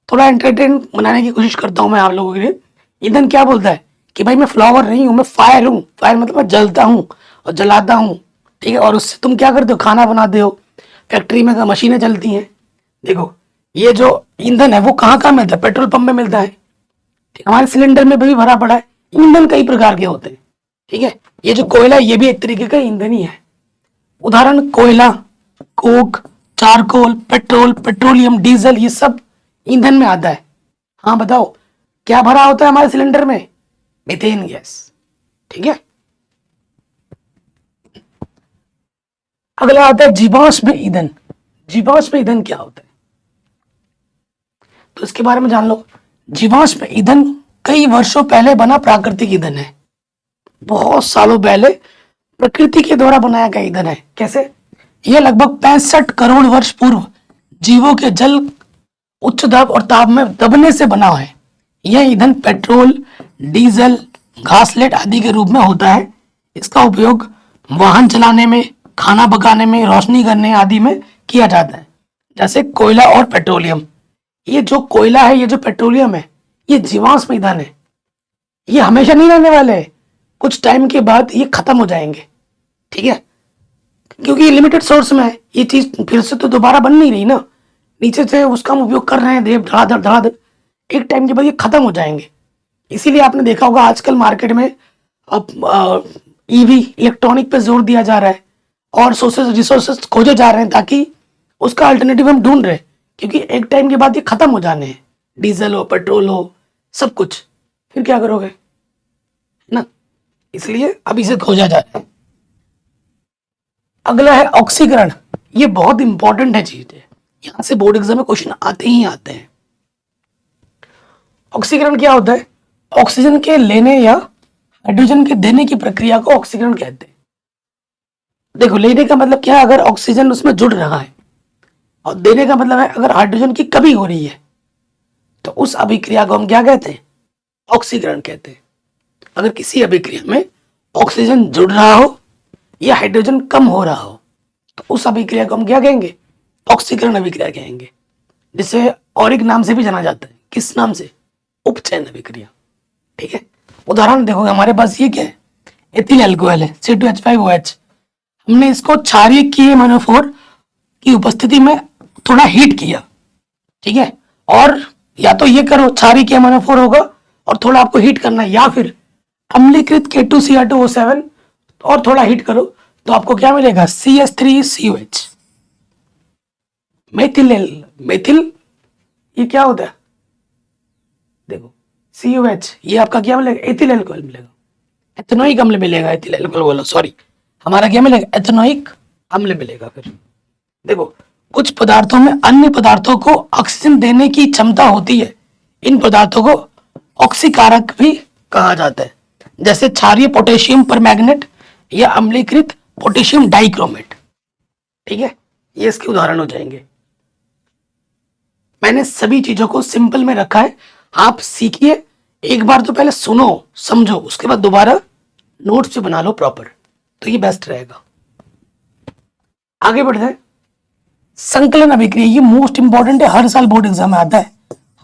थोड़ा एंटरटेन बनाने की कोशिश करता हूं मैं आप लोगों के लिए। ईंधन क्या बोलता है कि भाई मैं फ्लावर नहीं हूं, मैं फायर हूं। फायर मतलब मैं जलता हूं और जलाता हूं, ठीक है, और उससे तुम क्या करते हो, खाना बनाते हो, फैक्ट्री में मशीनें चलती हैं। देखो ये जो ईंधन है वो कहाँ कहाँ मिलता है, पेट्रोल पंप में मिलता है, ठीक, हमारे सिलेंडर में भी भरा पड़ा है। ईंधन कई प्रकार के होते हैं, ठीक है, ये जो कोयला ये भी एक तरीके का ईंधन ही है। उदाहरण, कोयला, Coke, charcoal, petrol, petroleum, diesel, ये सब ईंधन में आता है। हाँ बताओ, क्या भरा होता है हमारे सिलेंडर में, मीथेन गैस। ठीक है, अगला आता है जीवाश्म ईंधन। जीवाश्म ईंधन क्या होता है, तो इसके बारे में जान लो। जीवाश्म ईंधन कई वर्षों पहले बना प्राकृतिक ईंधन है, बहुत सालों पहले प्रकृति के द्वारा बनाया गया ईंधन है। कैसे, यह लगभग 65 करोड़ वर्ष पूर्व जीवों के जल उच्च दाब और ताप में दबने से बना है। यह ईंधन पेट्रोल, डीजल, घासलेट आदि के रूप में होता है। इसका उपयोग वाहन चलाने में, खाना पकाने में, रोशनी करने आदि में किया जाता है। जैसे कोयला और पेट्रोलियम, ये जो कोयला है, ये जो पेट्रोलियम है, ये जीवाश्म ईंधन है। ये हमेशा नहीं रहने वाले हैं, कुछ टाइम के बाद ये खत्म हो जाएंगे। ठीक है, क्योंकि ये लिमिटेड सोर्स में है, ये चीज फिर से तो दोबारा बन नहीं रही ना, नीचे से उसका हम उपयोग कर रहे हैं देव धड़ाधड़ धड़ाधड़, एक टाइम के बाद ये खत्म हो जाएंगे। इसीलिए आपने देखा होगा आजकल मार्केट में अब ईवी, इलेक्ट्रॉनिक पे जोर दिया जा रहा है, और सोर्सेज, रिसोर्सेज खोजे जा रहे हैं, ताकि उसका अल्टरनेटिव हम ढूंढ रहे हैं, क्योंकि एक टाइम के बाद ये खत्म हो जाने हैं। डीजल हो, पेट्रोल हो, सब कुछ, फिर क्या करोगे ना, इसलिए अब इसे खोजा जा रहा है। अगला है ऑक्सीकरण। ये बहुत इंपॉर्टेंट है चीज है, यहां से बोर्ड एग्जाम में क्वेश्चन आते ही आते हैं। ऑक्सीकरण क्या होता है, ऑक्सीजन के लेने या हाइड्रोजन के देने की प्रक्रिया को ऑक्सीकरण कहते हैं। देखो लेने का मतलब क्या है, अगर ऑक्सीजन उसमें जुड़ रहा है, और देने का मतलब है अगर हाइड्रोजन की कमी हो रही है, तो उस अभिक्रिया को हम क्या कहते हैं, ऑक्सीकरण कहते हैं। अगर किसी अभिक्रिया में ऑक्सीजन जुड़ रहा हो या हाइड्रोजन कम हो रहा हो, तो उस अभिक्रिया को हम क्या कहेंगे, ऑक्सीकरण अभिक्रिया कहेंगे, जिसे और एक नाम से भी जाना जाता है। किस नाम से, उपचयन अभिक्रिया। ठीक है, उदाहरण देखोगे हमारे पास ये क्या है, एथिल एल्कोहल है, C2H5OH। हमने इसको क्षारीय KMnO4 की उपस्थिति में थोड़ा हीट किया, ठीक है, और या तो ये करो क्षारीय KMnO4 होगा और थोड़ा आपको हीट करना है, या फिर अम्लीकृत K2Cr2O7 और थोड़ा हीट करो तो आपको क्या मिलेगा, CH3COH। मेथिल ये क्या होता है, देखो COH, ये आपका क्या मिलेगा, एथिल एल्कोहल मिलेगा, एथेनोइक अम्ल मिलेगा, एथिल एल्कोहल बोलो सॉरी, हमारा क्या मिलेगा, एथेनोइक अम्ल मिलेगा। फिर देखो कुछ पदार्थों में अन्य पदार्थों को ऑक्सीजन देने की क्षमता होती है, इन पदार्थों को ऑक्सीकारक भी कहा जाता है। जैसे क्षारीय पोटेशियम परमैंगनेट या अम्लीकृत पोटेशियम डाइक्रोमेट। ठीक है, ये इसके उदाहरण हो जाएंगे। मैंने सभी चीजों को सिंपल में रखा है, आप सीखिए। एक बार तो पहले सुनो समझो, उसके बाद दोबारा नोट्स भी बना लो प्रॉपर, तो ये बेस्ट रहेगा। आगे बढ़ते हैं। संकलन अभिक्रिया, ये मोस्ट इंपॉर्टेंट है, हर साल बोर्ड एग्जाम में आता है,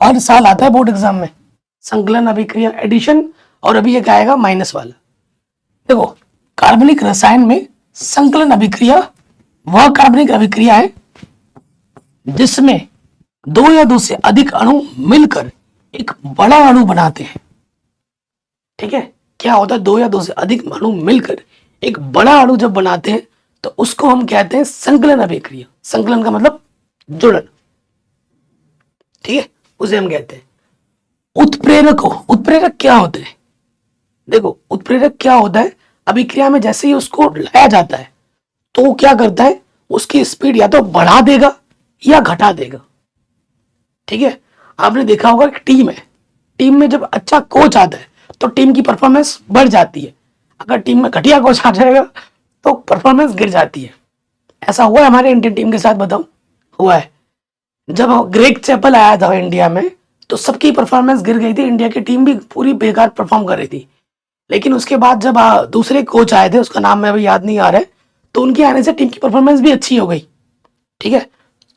हर साल आता है बोर्ड एग्जाम में। संकलन अभिक्रिया एडिशन, और अभी एक आएगा माइनस वाला। देखो, कार्बनिक रसायन में संकलन अभिक्रिया वह कार्बनिक अभिक्रिया है जिसमें दो या दो से अधिक अणु मिलकर एक बड़ा अणु बनाते हैं। ठीक है, क्या होता है, दो या दो से अधिक अणु मिलकर एक बड़ा अणु जब बनाते हैं तो उसको हम कहते हैं संकलन अभिक्रिया। संकलन का मतलब जुड़न। ठीक है, उसे हम कहते हैं। उत्प्रेरक हो, उत्प्रेरक क्या होते हैं? देखो, उत्प्रेरक क्या होता है, अभिक्रिया में जैसे ही उसको लाया जाता है तो वो क्या करता है, उसकी स्पीड या तो बढ़ा देगा या घटा देगा। ठीक है, आपने देखा होगा कि टीम है, टीम में जब अच्छा कोच आता है तो टीम की परफॉर्मेंस बढ़ जाती है, अगर टीम में घटिया कोच आ जाएगा तो परफॉर्मेंस गिर जाती है। ऐसा हुआ है हमारे इंडियन टीम के साथ, बताओ, हुआ है। जब ग्रेग चैपल आया था इंडिया में तो सबकी परफॉर्मेंस गिर गई थी, इंडिया की टीम भी पूरी बेकार परफॉर्म कर रही थी। लेकिन उसके बाद जब दूसरे कोच आए थे, उसका नाम मैं अभी याद नहीं आ रहा है, तो उनके आने से टीम की परफॉर्मेंस भी अच्छी हो गई। ठीक है,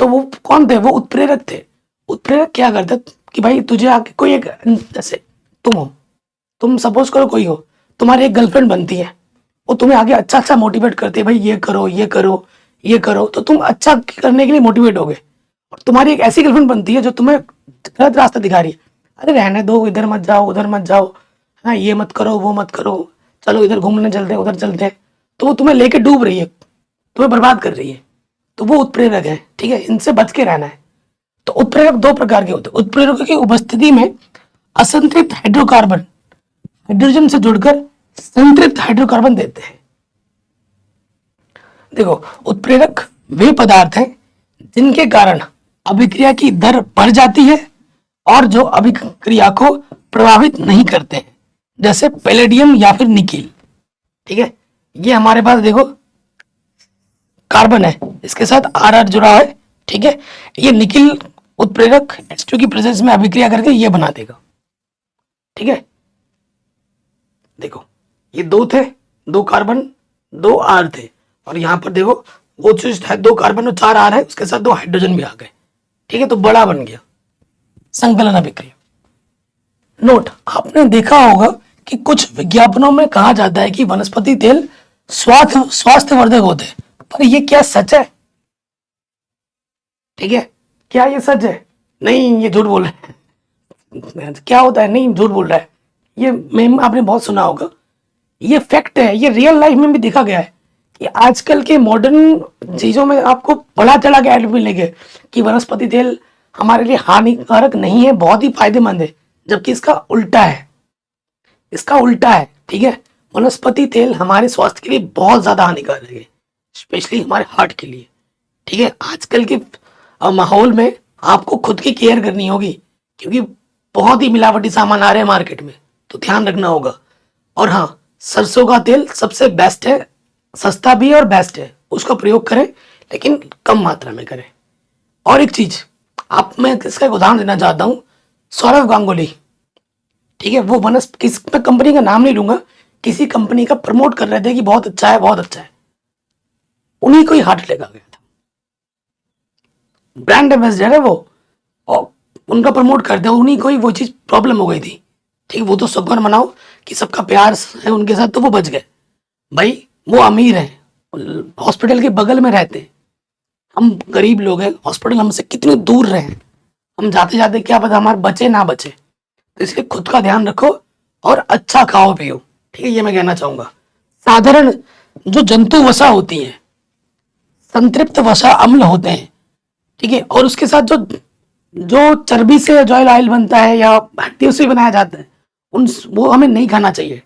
तो वो कौन थे, वो उत्प्रेरक थे। उत्प्रेरक क्या करते कि भाई तुझे आके कोई एक, जैसे तुम हो, तुम सपोज करो कोई हो, तुम्हारी एक गर्लफ्रेंड बनती है, वो तुम्हें आगे अच्छा अच्छा मोटिवेट करते हैं, भाई ये करो ये करो ये करो, तो तुम अच्छा करने के लिए मोटिवेट हो गए। और तुम्हारी एक ऐसी गर्लफ्रेंड बनती है जो तुम्हें गलत रास्ता दिखा रही है, अरे रहने दो, इधर मत जाओ उधर मत जाओ, हाँ ये मत करो वो मत करो, चलो इधर घूमने चलते हैं उधर चलते हैं, तो वो तुम्हें लेके डूब रही है, तुम्हें बर्बाद कर रही है, तो वो उत्प्रेरक है। ठीक है, इनसे बच के रहना है। तो उत्प्रेरक दो प्रकार के होते हैं। उत्प्रेरकों की उपस्थिति में असंतृप्त हाइड्रोकार्बन हाइड्रोजन से जुड़कर संतृप्त हाइड्रोकार्बन देते हैं। देखो, उत्प्रेरक वे पदार्थ हैं जिनके कारण अभिक्रिया की दर बढ़ जाती है और जो अभिक्रिया को प्रभावित नहीं करते हैं, जैसे पैलेडियम या फिर निकिल। ठीक है, ये हमारे पास देखो कार्बन है, इसके साथ आर जुड़ा है। ठीक है, ये निकिल उत्प्रेरक H2 की प्रेजेंस में अभिक्रिया करके ये बना देगा। ठीक है, देखो ये दो थे, दो कार्बन दो आर थे, और यहां पर देखो वो चीज है, दो कार्बन और चार आर है, उसके साथ दो हाइड्रोजन भी आ गए। ठीक है, तो बड़ा बन गया संकलन अभिक्रिया। नोट, आपने देखा होगा कि कुछ विज्ञापनों में कहा जाता है कि वनस्पति तेल स्वास्थ्यवर्धक होते हैं, पर ये क्या सच है? ठीक है, क्या ये सच है? नहीं, ये झूठ बोल रहे हैं। क्या होता है, नहीं झूठ बोल रहा है, ये मेम आपने बहुत सुना होगा, ये फैक्ट है, ये रियल लाइफ में भी देखा गया है कि आजकल के मॉडर्न चीजों में आपको बड़ा चढ़ा के ऐड मिलेंगे कि वनस्पति तेल हमारे लिए हानिकारक नहीं है, बहुत ही फायदेमंद है, जबकि इसका उल्टा है, इसका उल्टा है। ठीक है, वनस्पति तेल हमारे स्वास्थ्य के लिए बहुत ज्यादा हानिकारक है, स्पेशली हमारे हार्ट के लिए। ठीक है, आजकल के माहौल में आपको खुद की केयर करनी होगी, क्योंकि बहुत ही मिलावटी सामान आ रहे हैं मार्केट में, तो ध्यान रखना होगा। और हाँ, सरसों का तेल सबसे बेस्ट है, सस्ता भी है और बेस्ट है, उसका प्रयोग करें, लेकिन कम मात्रा में करें। और एक चीज, आप, मैं इसका एक उदाहरण देना चाहता हूँ, सौरव गांगुली। ठीक है, वो किस कंपनी का नाम नहीं लूंगा, किसी कंपनी का प्रमोट कर रहे थे कि बहुत अच्छा है बहुत अच्छा है, उन्हीं को ही हार्ट अटैक आ गया था। ब्रांड एम्बेसडर है वो, और उनका प्रमोट करते हैं, उन्हीं को ही वो चीज प्रॉब्लम हो गई थी। ठीक, वो तो शुक्र मनाओ कि सबका प्यार है उनके साथ, तो वो बच गए। भाई वो अमीर है, हॉस्पिटल के बगल में रहते हैं, हम गरीब लोग हैं, हॉस्पिटल हमसे कितने दूर रहे, हम जाते जाते क्या पता हमारे बचे ना बचे। तो इसलिए खुद का ध्यान रखो और अच्छा खाओ पियो। ठीक है, ये मैं कहना चाहूंगा। साधारण जो जंतु वसा होती है, संतृप्त वसा अम्ल होते हैं। ठीक है, और उसके साथ जो जो चर्बी से जो ऑयल बनता है या हड्डियों से बनाया जाता है, उन वो हमें नहीं खाना चाहिए,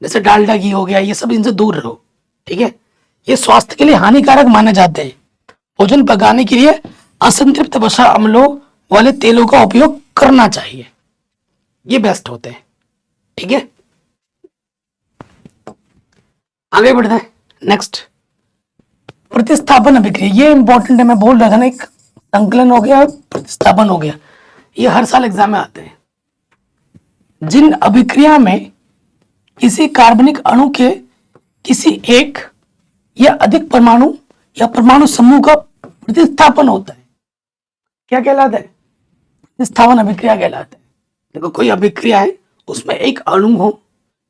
जैसे डालडा घी हो गया, ये सब इनसे दूर रहो। ठीक है, ये स्वास्थ्य के लिए हानिकारक माने जाते हैं। भोजन पकाने के लिए असंतृप्त वसा अम्लों वाले तेलों का उपयोग करना चाहिए, ये बेस्ट होते हैं। ठीक है, आगे बढ़ते हैं। नेक्स्ट, प्रतिस्थापन अभिक्रिया। ये इंपॉर्टेंट है, मैं बोल रहा था ना, एक संकलन हो गया, प्रतिस्थापन हो गया, ये हर साल एग्जाम में आते हैं। जिन अभिक्रिया में किसी कार्बनिक अणु के किसी एक या अधिक परमाणु या परमाणु समूह का प्रतिस्थापन होता है, क्या कहलाता है? प्रतिस्थापन अभिक्रिया कहलाता है। देखो, कोई अभिक्रिया है, उसमें एक अणु हो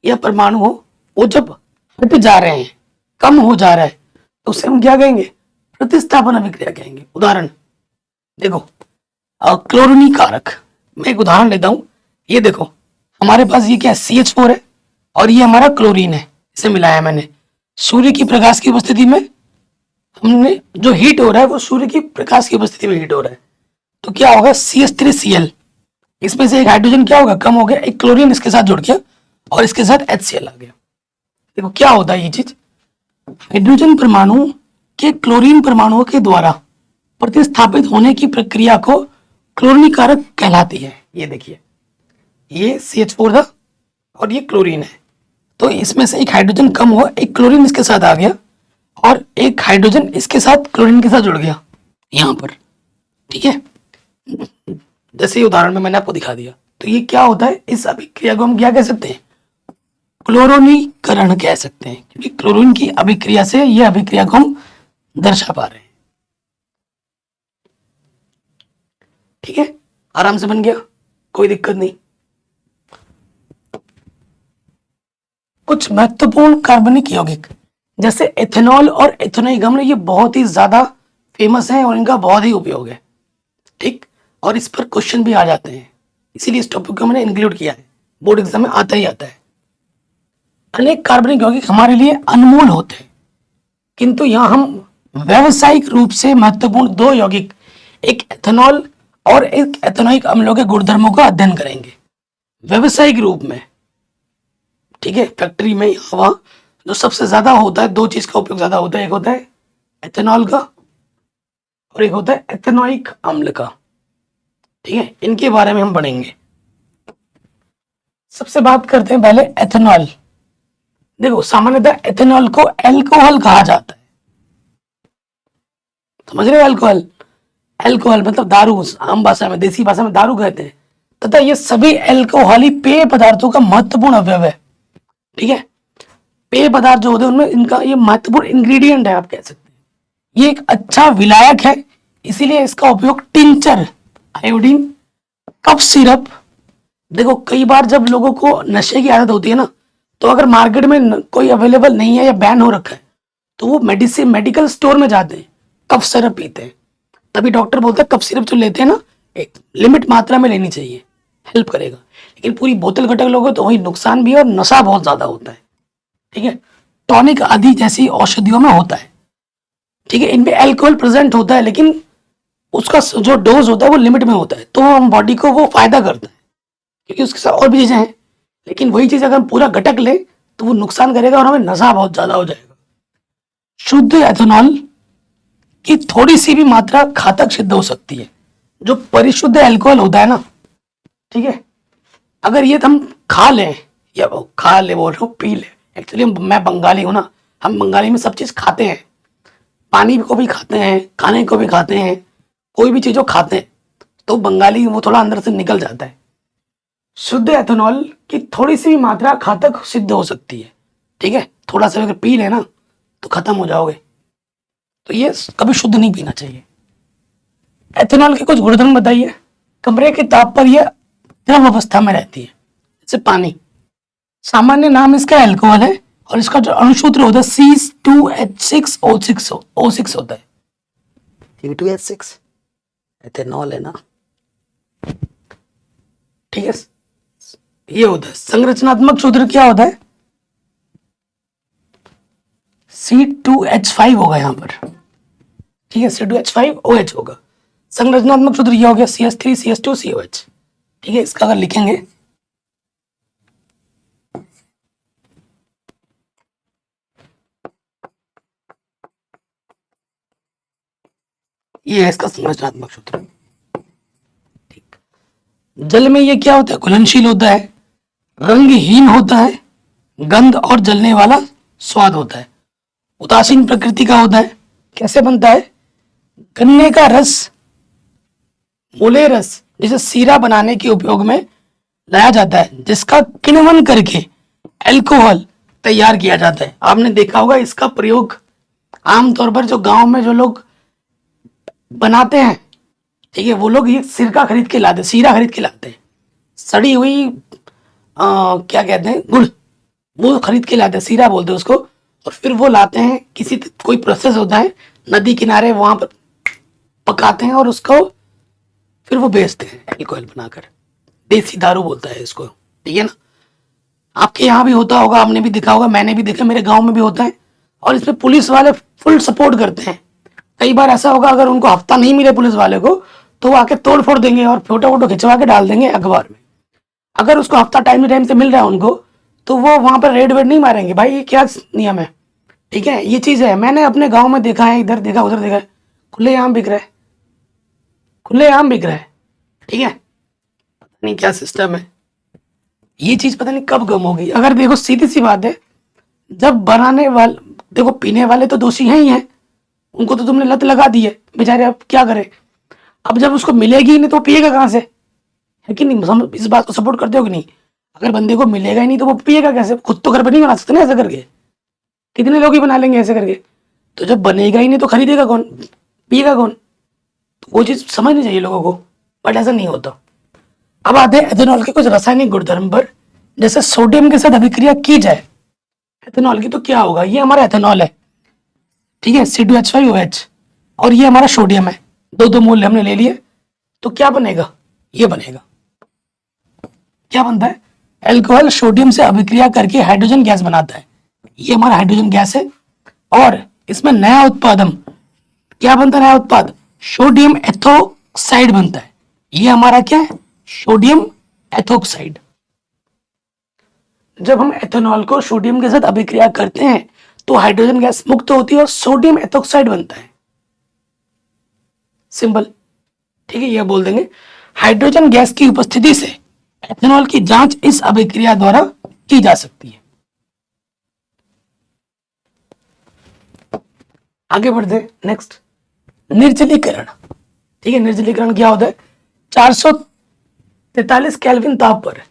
या परमाणु हो, वो जब हट जा रहे हैं, कम हो जा रहा है, तो उसे हम क्या कहेंगे? प्रतिस्थापन अभिक्रिया कहेंगे। उदाहरण देखो, क्लोरीनी कारक। मैं एक उदाहरण लेता हूं। ये देखो, हमारे पास ये क्या है? CH4 है और ये हमारा क्लोरीन है, इसे मिलाया मैंने। सूर्य की प्रकाश की उपस्थिति में हमने जो हीट हो रहा है वो सूर्य की प्रकाश की उपस्थिति में हीट हो रहा है, तो क्या होगा? CH3Cl, इसमें से एक हाइड्रोजन क्या होगा? कम हो गया, एक क्लोरीन इसके साथ जुड़ गया और इसके साथ HCl आ गया। देखो क्या होता है ये चीज, हाइड्रोजन परमाणु के क्लोरीन परमाणुओं के द्वारा प्रतिस्थापित होने की प्रक्रिया को क्लोरीनी कारक कहलाती है। ये देखिए, ये CH4 था और ये क्लोरीन है, तो इसमें से एक हाइड्रोजन कम हुआ, एक क्लोरीन इसके साथ आ गया और एक हाइड्रोजन इसके साथ क्लोरीन के साथ जुड़ गया यहां पर। ठीक है, जैसे उदाहरण में मैंने आपको दिखा दिया। तो ये क्या होता है? इस अभिक्रिया को हम क्या कह सकते हैं? क्लोरोनीकरण कह सकते हैं, क्योंकि क्लोरीन की अभिक्रिया से यह अभिक्रिया को हम दर्शा पा रहे हैं। ठीक है, आराम से बन गया, कोई दिक्कत नहीं। कुछ महत्वपूर्ण कार्बनिक यौगिक जैसे एथेनॉल और एथेनोइक अम्ल, ये बहुत ही ज्यादा फेमस है और इनका बहुत ही उपयोग है। ठीक, और इस पर क्वेश्चन भी आ जाते हैं, इसीलिए इस टॉपिक को मैंने इंक्लूड किया है, बोर्ड एग्जाम में आता ही आता है। अनेक कार्बनिक यौगिक हमारे लिए अनमोल होते हैं, किंतु यहां हम व्यावसायिक रूप से महत्वपूर्ण दो यौगिक, एक एथेनॉल और एक एथेनोइक अम्लों के गुणधर्मों का अध्ययन करेंगे व्यावसायिक रूप में। ठीक है, फैक्ट्री में वहां जो सबसे ज्यादा होता है, दो चीज का उपयोग ज्यादा होता है, एक होता है एथेनॉल का और एक होता है एथेनोइक अम्ल का। ठीक है, इनके बारे में हम पढ़ेंगे। सबसे बात करते हैं पहले एथेनॉल। देखो, सामान्यतः एथेनॉल को अल्कोहल कहा जाता है, समझ रहे हो? अल्कोहल, अल्कोहल मतलब दारू, आम भाषा में, देसी भाषा में दारू कहते हैं, तथा ये सभी अल्कोहली पेय पदार्थों का महत्वपूर्ण अवयव है। ठीक है, पेय पदार्थ जो होते हैं उनमें इनका ये महत्वपूर्ण इंग्रेडिएंट है, आप कह सकते हैं। ये एक अच्छा विलायक है, इसीलिए इसका उपयोग टिंचर, आयोडीन, कफ सिरप। देखो, कई बार जब लोगों को नशे की आदत होती है ना, तो अगर मार्केट में कोई अवेलेबल नहीं है या बैन हो रखा है, तो वो मेडिकल स्टोर में जाते हैं, कफ सिरप पीते हैं। तभी डॉक्टर बोलता है कफ सिरप जो लेते हैं ना, एक लिमिट मात्रा में लेनी चाहिए, हेल्प करेगा। लेकिन पूरी बोतल घटक लोगे तो वही नुकसान भी है और नशा बहुत ज्यादा होता है। ठीक है, टॉनिक आदि जैसी औषधियों में होता है। ठीक है, इनमें अल्कोहल प्रेजेंट होता है, लेकिन उसका जो डोज होता है वो लिमिट में होता है, तो हम बॉडी को वो फायदा करता है, क्योंकि उसके साथ और भी चीजें हैं। लेकिन वही चीज अगर हम पूरा घटक ले तो वो नुकसान करेगा और हमें नशा बहुत ज्यादा हो जाएगा। शुद्ध एथेनॉल की थोड़ी सी भी मात्रा घातक सिद्ध हो सकती है। जो परिशुद्ध अल्कोहल होता है ना, ठीक है, अगर ये हम खा लें, या खा ले बोल रहा हूँ, पी ले, एक्चुअली मैं बंगाली हूं ना, हम बंगाली में सब चीज खाते हैं, पानी को भी खाते हैं, खाने को भी खाते हैं, कोई भी चीजों खाते हैं, तो बंगाली वो थोड़ा अंदर से निकल जाता है। शुद्ध एथेनॉल की थोड़ी सी भी मात्रा घातक सिद्ध हो सकती है। ठीक है, थोड़ा सा अगर पी लेना तो खत्म हो जाओगे, तो ये कभी शुद्ध नहीं पीना चाहिए। एथेनॉल के कुछ गुणधर्म बताइए। कमरे के ताप पर यह द्रव अवस्था में रहती है, जैसे पानी। सामान्य नाम इसका अल्कोहल है और इसका जो अणुसूत्र होता है C2H6O6 होता है। C2H6 एथेनॉल है ना, ठीक है, ये होता है। संरचनात्मक सूत्र क्या होता है? C2H5 होगा यहां पर। ठीक है, C2H5OH होगा। संरचनात्मक सूत्र यह हो गया CH3CH2COH। ठीक है, इसका अगर लिखेंगे, ये है इसका संरचनात्मक सूत्र। ठीक, जल में ये क्या होता है? घुलनशील होता है, रंगहीन होता है, गंध और जलने वाला स्वाद होता है। उदासीन प्रकृति का होता है। कैसे बनता है? गन्ने का रस, मूले रस जिसे सीरा बनाने के उपयोग में लाया जाता है, जिसका किण्वन करके अल्कोहल तैयार किया जाता है। आपने देखा होगा इसका प्रयोग आमतौर पर जो गांव में जो लोग बनाते हैं, ठीक है, वो लोग ये सिरका खरीद के लाते, सीरा खरीद के लाते हैं, सड़ी हुई क्या कहते हैं, गुड़, वो खरीद के लाते हैं, सीरा बोलते हैं उसको। और फिर वो लाते हैं, किसी कोई प्रोसेस होता है नदी किनारे, वहां पर पकाते हैं और उसको फिर वो बेचते हैं अल्कोहल बनाकर। देसी दारू बोलता है इसको, ठीक है ना। आपके यहाँ भी होता होगा, आपने भी देखा होगा, मैंने भी देखा, मेरे गांव में भी होता है। और इसमें पुलिस वाले फुल सपोर्ट करते हैं। कई बार ऐसा होगा, अगर उनको हफ्ता नहीं मिले पुलिस वाले को, तो वो आके तोड़ फोड़ देंगे और फोटो वोटो खिंचवा के डाल देंगे अखबार में। अगर उसको हफ्ता टाइम से मिल रहा है उनको, तो वो वहां पर रेड वेड नहीं मारेंगे। भाई ये क्या नियम है, ठीक है, ये चीज है। मैंने अपने गाँव में देखा है, इधर देखा उधर देखा है, खुलेआम बिक रहा है, खुलेआम बिक रहा है, ठीक है। पता नहीं क्या सिस्टम है, ये चीज पता नहीं कब कम होगी। अगर देखो सीधी सी बात है, जब बनाने वाले, देखो पीने वाले तो दोषी हैं ही हैं, उनको तो तुमने लत लगा दी है बेचारे, अब क्या करे। अब जब उसको मिलेगी ही नहीं तो पिएगा कहाँ से, है कि नहीं? हम इस बात को सपोर्ट करते हो कि नहीं? अगर बंदे को मिलेगा ही नहीं तो वो पिएगा कैसे? खुद तो घर पर नहीं बना सकते ना ऐसा करके, कितने लोग ही बना लेंगे ऐसे करके। तो जब बनेगा ही नहीं तो खरीदेगा कौन, पिएगा कौन? तो वो चीज समझनी चाहिए लोगों को, बट ऐसा नहीं होता। अब आते हैं एथेनॉल के कुछ रासायनिक गुणधर्म पर। जैसे सोडियम के साथ अभिक्रिया की जाए एथेनॉल की, तो क्या होगा? ये हमारा एथेनॉल है, ठीक है, C2H5OH, और ये हमारा सोडियम है, दो मूल्य हमने ले लिए। तो क्या बनेगा? ये बनेगा, क्या बनता है? अल्कोहल सोडियम से अभिक्रिया करके हाइड्रोजन गैस बनाता है। ये हमारा हाइड्रोजन गैस है। और इसमें नया उत्पादन क्या बनता है? नया उत्पाद सोडियम एथोक्साइड बनता है। ये हमारा क्या है? Sodium ethoxide. जब हम एथेनॉल को सोडियम के साथ अभिक्रिया करते हैं तो हाइड्रोजन गैस मुक्त होती है और सोडियम एथोक्साइड बनता है। सिंपल, ठीक है। यह बोल देंगे हाइड्रोजन गैस की उपस्थिति से एथेनॉल की जांच इस अभिक्रिया द्वारा की जा सकती है। आगे बढ़ते, नेक्स्ट, निर्जलीकरण। ठीक है, निर्जलीकरण क्या होता है? 443 केल्विन ताप पर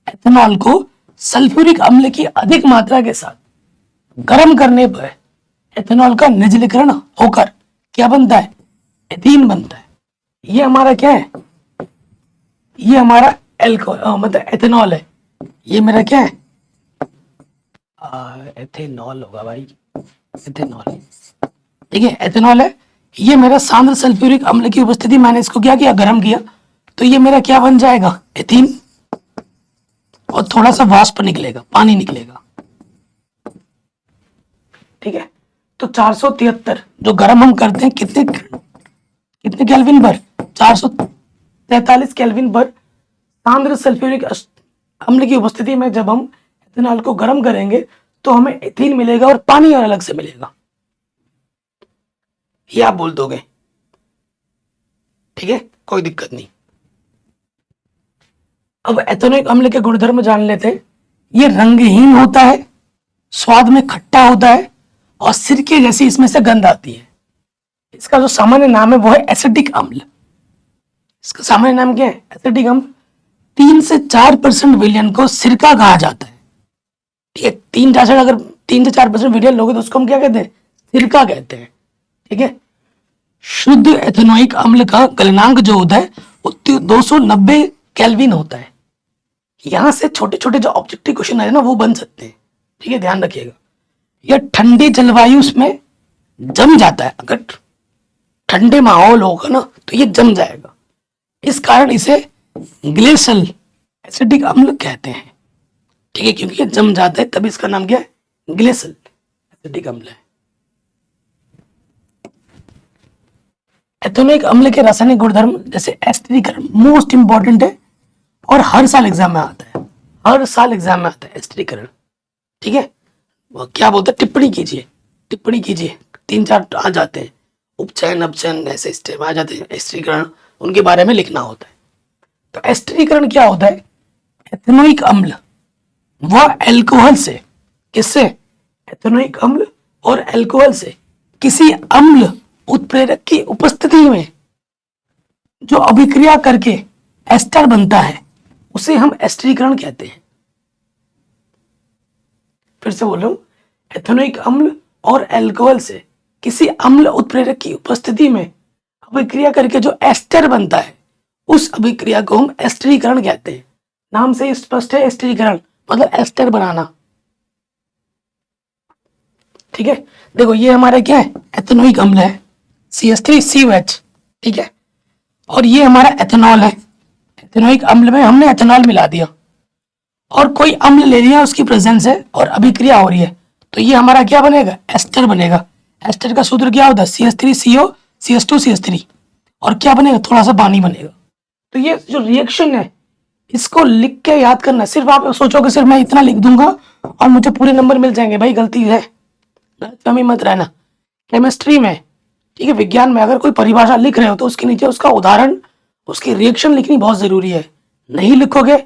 एथेनॉल को सल्फ्यूरिक अम्ल की अधिक मात्रा के साथ गर्म करने पर एथेनॉल का निर्जलीकरण होकर क्या बनता है? एथीन बनता है। ये हमारा क्या है? ये हमारा एल्कोहल मतलब एथेनॉल है। ये मेरा क्या है? एथेनॉल होगा भाई, एथेनॉल, ठीक है, एथेनॉल है। ये मेरा सांद्र सल्फ्यूरिक अम्ल की उपस्थिति, मैंने इसको क्या किया? गर्म किया, तो ये मेरा क्या बन जाएगा? एथीन। और थोड़ा सा वाष्प निकलेगा, पानी निकलेगा, ठीक है। तो 473 जो गर्म हम करते हैं कितने केल्विन पर? 443 केल्विन पर सांद्र सल्फ्यूरिक अम्ल की उपस्थिति में जब हम एथेनॉल को गर्म करेंगे तो हमें एथीन मिलेगा और पानी और अलग से मिलेगा। ये आप बोल दोगे, ठीक है, कोई दिक्कत नहीं। अब एथेनोइक अम्ल के गुणधर्म जान लेते हैं। ये रंगहीन होता है, स्वाद में खट्टा होता है और सिरके जैसी इसमें से गंध आती है। इसका जो सामान्य नाम है वो है एसिटिक अम्ल। इसका सामान्य नाम क्या है? एसिटिक अम्ल। 3 से 4% विलयन को सिरका कहा जाता है, ठीक है। 3 से 4% विलयन लोगे तो उसको हम क्या कहते हैं? सिरका कहते हैं, ठीक है। शुद्ध एथेनोइक अम्ल का गलनांक जो होता है वो 290 केल्विन होता है। यहां से छोटे छोटे जो ऑब्जेक्टिव क्वेश्चन है ना वो बन सकते हैं, ठीक है, ध्यान रखिएगा। यह ठंडी जलवायु में जम जाता है। अगर ठंडे माहौल होगा ना तो ये जम जाएगा। इस कारण इसे ग्लेशियल एसिडिक अम्ल कहते हैं, ठीक है, क्योंकि ये जम जाता है, तभी इसका नाम क्या है? ग्लेशियल एसिडिक अम्ल है। एथेनोइक अम्ल के रासायनिक गुणधर्म जैसे एस्टरीकरण मोस्ट इंपॉर्टेंट है और हर साल एग्जाम में आता है, हर साल एग्जाम में आता है एस्टरीकरण, ठीक है। वो क्या बोलते हैं? टिप्पणी कीजिए, टिप्पणी कीजिए, 3-4 आ जाते हैं, उपचयन अपचयन ऐसे स्टेप आ जाते हैं। एस्टरीकरण उनके बारे में लिखना होता है। तो एस्टरीकरण क्या होता है? एथेनोइक अम्ल वह एल्कोहल से, किससे? एथेनोइक अम्ल और अल्कोहल से किसी अम्ल उत्प्रेरक की उपस्थिति में जो अभिक्रिया करके एस्टर बनता है उसे हम एस्टरीकरण कहते हैं। फिर से बोल रहा हूं, एथेनोइक अम्ल और अल्कोहल से किसी अम्ल उत्प्रेरक की उपस्थिति में अभिक्रिया करके जो एस्टर बनता है उस अभिक्रिया को हम एस्टरीकरण कहते हैं। नाम से ही स्पष्ट है, एस्टरीकरण मतलब एस्टर बनाना। ठीक है, देखो ये हमारा क्या है, एथेनोइक अम्ल है CH3COH, ठीक है, और ये हमारा एथेनॉल है। एथेनोइक अम्ल में हमने एथेनॉल मिला दिया और कोई अम्ल ले लिया, उसकी प्रेजेंस है और अभिक्रिया हो रही है, तो ये हमारा क्या बनेगा, एस्टर बनेगा। एस्टर का सूत्र क्या होता है, CH3CO CH2CH3, और क्या बनेगा, थोड़ा सा पानी बनेगा। तो ये जो रिएक्शन है इसको लिख के याद करना। सिर्फ आप सोचोगे सिर्फ मैं इतना लिख दूंगा और मुझे पूरे नंबर मिल जाएंगे, भाई गलती है, गलतफहमी मत रहना। केमिस्ट्री में, ठीक है, विज्ञान में अगर कोई परिभाषा लिख रहे हो तो उसके नीचे उसका उदाहरण, उसकी रिएक्शन लिखनी बहुत जरूरी है। नहीं लिखोगे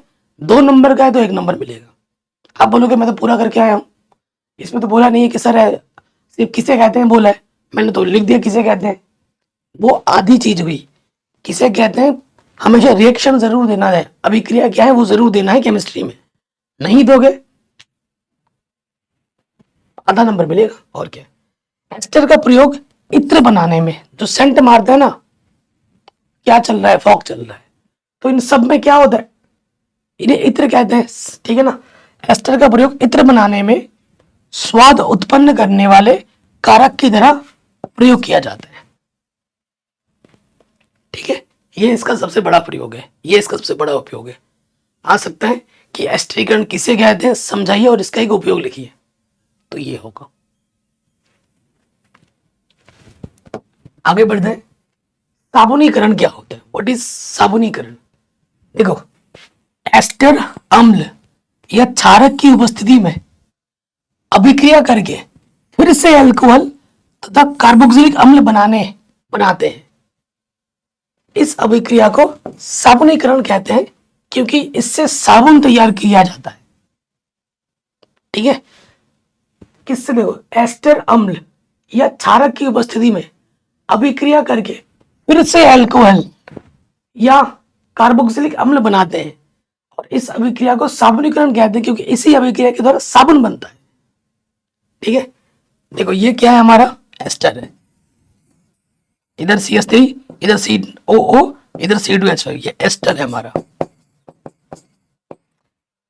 2 नंबर का है तो 1 नंबर मिलेगा। आप बोलोगे मैं तो पूरा करके आया हूँ, इसमें तो बोला नहीं है कि सर है, सिर्फ किसे कहते हैं बोला है, मैंने तो लिख दिया किसे कहते हैं। वो आधी चीज हुई। किसे कहते हैं हमेशा रिएक्शन जरूर देना है, अभिक्रिया क्या है वो जरूर देना है केमिस्ट्री में। नहीं दोगे आधा नंबर मिलेगा। और क्या, एस्टर का प्रयोग इत्र बनाने में, जो सेंट मारते हैं ना, क्या चल रहा है, फॉग चल रहा है, तो इन सब में क्या होता है, इन्हें इत्र कहते हैं, ठीक है ना। एस्टर का प्रयोग इत्र बनाने में स्वाद उत्पन्न करने वाले कारक की तरह प्रयोग किया जाता है। ठीक है, ये इसका सबसे बड़ा प्रयोग है, ये इसका सबसे बड़ा उपयोग है। आ सकता है कि एस्टरीकरण किसे कहते हैं समझाइए और इसका एक उपयोग लिखिए, तो ये होगा। आगे बढ़ते हैं, साबुनीकरण क्या होता है, व्हाट इज साबुनीकरण। देखो, एस्टर अम्ल या क्षारक की उपस्थिति में अभिक्रिया करके फिर से अल्कोहल तथा कार्बोक्सिलिक अम्ल बनाते हैं। इस अभिक्रिया को साबुनीकरण कहते हैं क्योंकि इससे साबुन तैयार किया जाता है। ठीक है, किससे, देखो, एस्टर अम्ल या क्षारक की उपस्थिति में अभिक्रिया करके फिर से अल्कोहल या कार्बोक्सिलिक अम्ल बनाते हैं और इस अभिक्रिया को साबुनीकरण कहते हैं क्योंकि इसी अभिक्रिया के द्वारा साबुन बनता है। ठीक है, देखो ये क्या है, हमारा एस्टर है, इधर CH3, इधर COO, इधर C2H5, ये एस्टर है हमारा।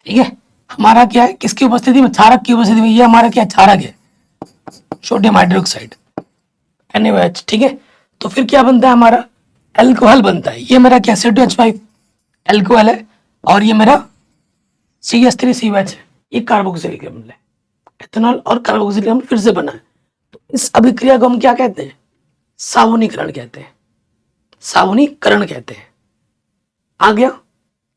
ठीक है, हमारा क्या है, किसकी उपस्थिति में, क्षारक की उपस्थिति में, ये हमारा क्या क्षारक है, सोडियम हाइड्रोक्साइड NaOH। ठीक है, तो फिर क्या बनता है, हमारा अल्कोहल बनता है। ये मेरा क्या, C2H5 अल्कोहल है और ये मेरा CH3COH है, ये कार्बोक्सिलिक अम्ल है। एथेनॉल और कार्बोक्सिलिक अम्ल फिर से बना है, तो इस अभिक्रिया को हम क्या कहते हैं, साबुनीकरण कहते हैं, साबुनीकरण कहते हैं। आ गया,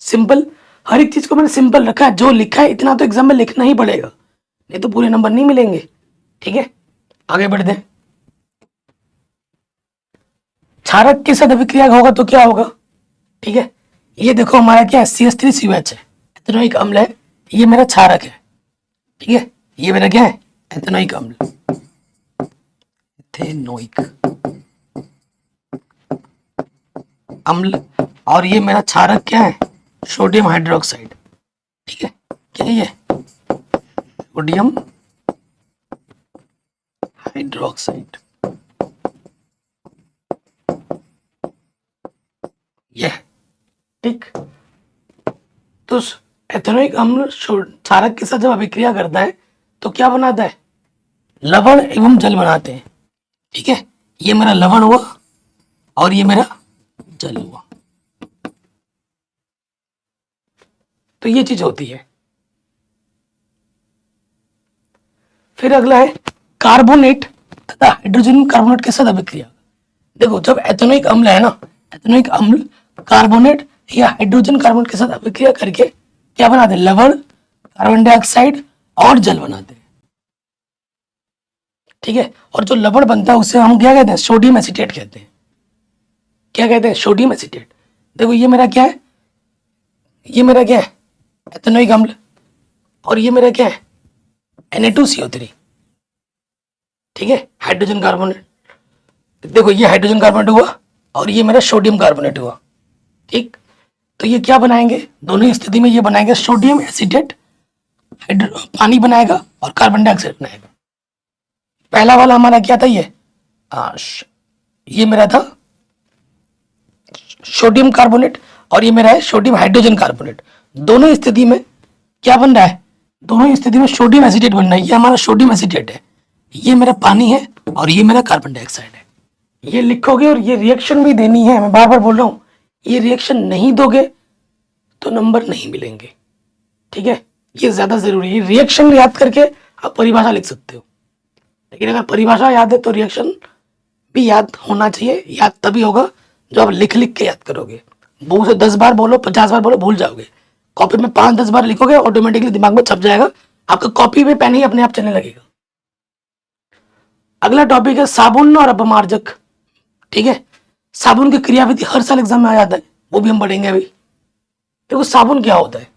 सिंपल। हर एक चीज को मैंने सिंपल रखा है, जो लिखा है इतना तो एग्जाम में लिखना ही पड़ेगा, नहीं तो पूरे नंबर नहीं मिलेंगे। ठीक है, आगे बढ़ते हैं। क्षारक के साथ अभिक्रिया होगा तो क्या होगा, ठीक है, ये देखो हमारा क्या है, CH3COH है, एथेनोइक अम्ल है, ये मेरा क्षारक है। ठीक है, ये मेरा क्या है, एथेनोइक अम्ल, एथेनोइक अम्ल, और ये मेरा क्षारक क्या है, सोडियम हाइड्रोक्साइड। ठीक है, क्या है ये, सोडियम हाइड्रोक्साइड, ये। ठीक, तो एथेनोइक अम्ल क्षारक के साथ जब अभिक्रिया करता है तो क्या बनाता है, लवण एवं जल बनाते हैं। ठीक है, ये मेरा लवण हुआ और ये मेरा जल हुआ, तो ये चीज होती है। फिर अगला है कार्बोनेट तथा हाइड्रोजन कार्बोनेट के साथ अभिक्रिया। देखो, जब एथेनोइक अम्ल है ना, एथेनोइक अम्ल कार्बोनेट या हाइड्रोजन कार्बोनेट के साथ अभिक्रिया करके क्या बनाते हैं, लवण, कार्बन डाइऑक्साइड और जल बनाते हैं। ठीक है, और जो लवण बनता है उसे हम क्या कहते हैं, सोडियम एसीटेट कहते हैं। क्या कहते हैं, सोडियम एसीटेट। देखो ये मेरा क्या है, ये मेरा क्या है, एथेनोइक अम्ल, और ये मेरा क्या है, Na2CO3। ठीक है, हाइड्रोजन कार्बोनेट। देखो ये हाइड्रोजन कार्बोनेट हुआ और ये मेरा सोडियम कार्बोनेट हुआ। ठीक, तो ये क्या बनाएंगे, दोनों ही स्थिति में ये बनाएंगे सोडियम एसिटेट, पानी बनाएगा और कार्बन डाइऑक्साइड बनाएगा। पहला वाला हमारा क्या था, ये मेरा था सोडियम कार्बोनेट और ये मेरा है सोडियम हाइड्रोजन कार्बोनेट। दोनों स्थिति में क्या बन रहा है, दोनों स्थिति में सोडियम एसिटेट बन रहा है। ये हमारा सोडियम एसिटेट है, ये मेरा पानी है और ये मेरा कार्बन डाइऑक्साइड है। ये लिखोगे और ये रिएक्शन भी देनी है, मैं बार बार बोल रहा हूँ, ये रिएक्शन नहीं दोगे तो नंबर नहीं मिलेंगे। ठीक है, ये ज्यादा जरूरी है। रिएक्शन याद करके आप परिभाषा लिख सकते हो, लेकिन अगर परिभाषा याद है तो रिएक्शन भी याद होना चाहिए। याद तभी होगा जो आप लिख लिख के याद करोगे। मुंह से 10 बार बोलो, 50 बार बोलो, भूल जाओगे। कॉपी में 5-10 बार लिखोगे, ऑटोमेटिकली दिमाग में छप जाएगा, आपका कॉपी में पेन ही अपने आप चलने लगेगा। अगला टॉपिक है साबुन और अपमार्जक। ठीक है, साबुन की क्रियाविधि हर साल एग्जाम में आ जाता है, वो भी हम पढ़ेंगे अभी। देखो साबुन क्या होता है,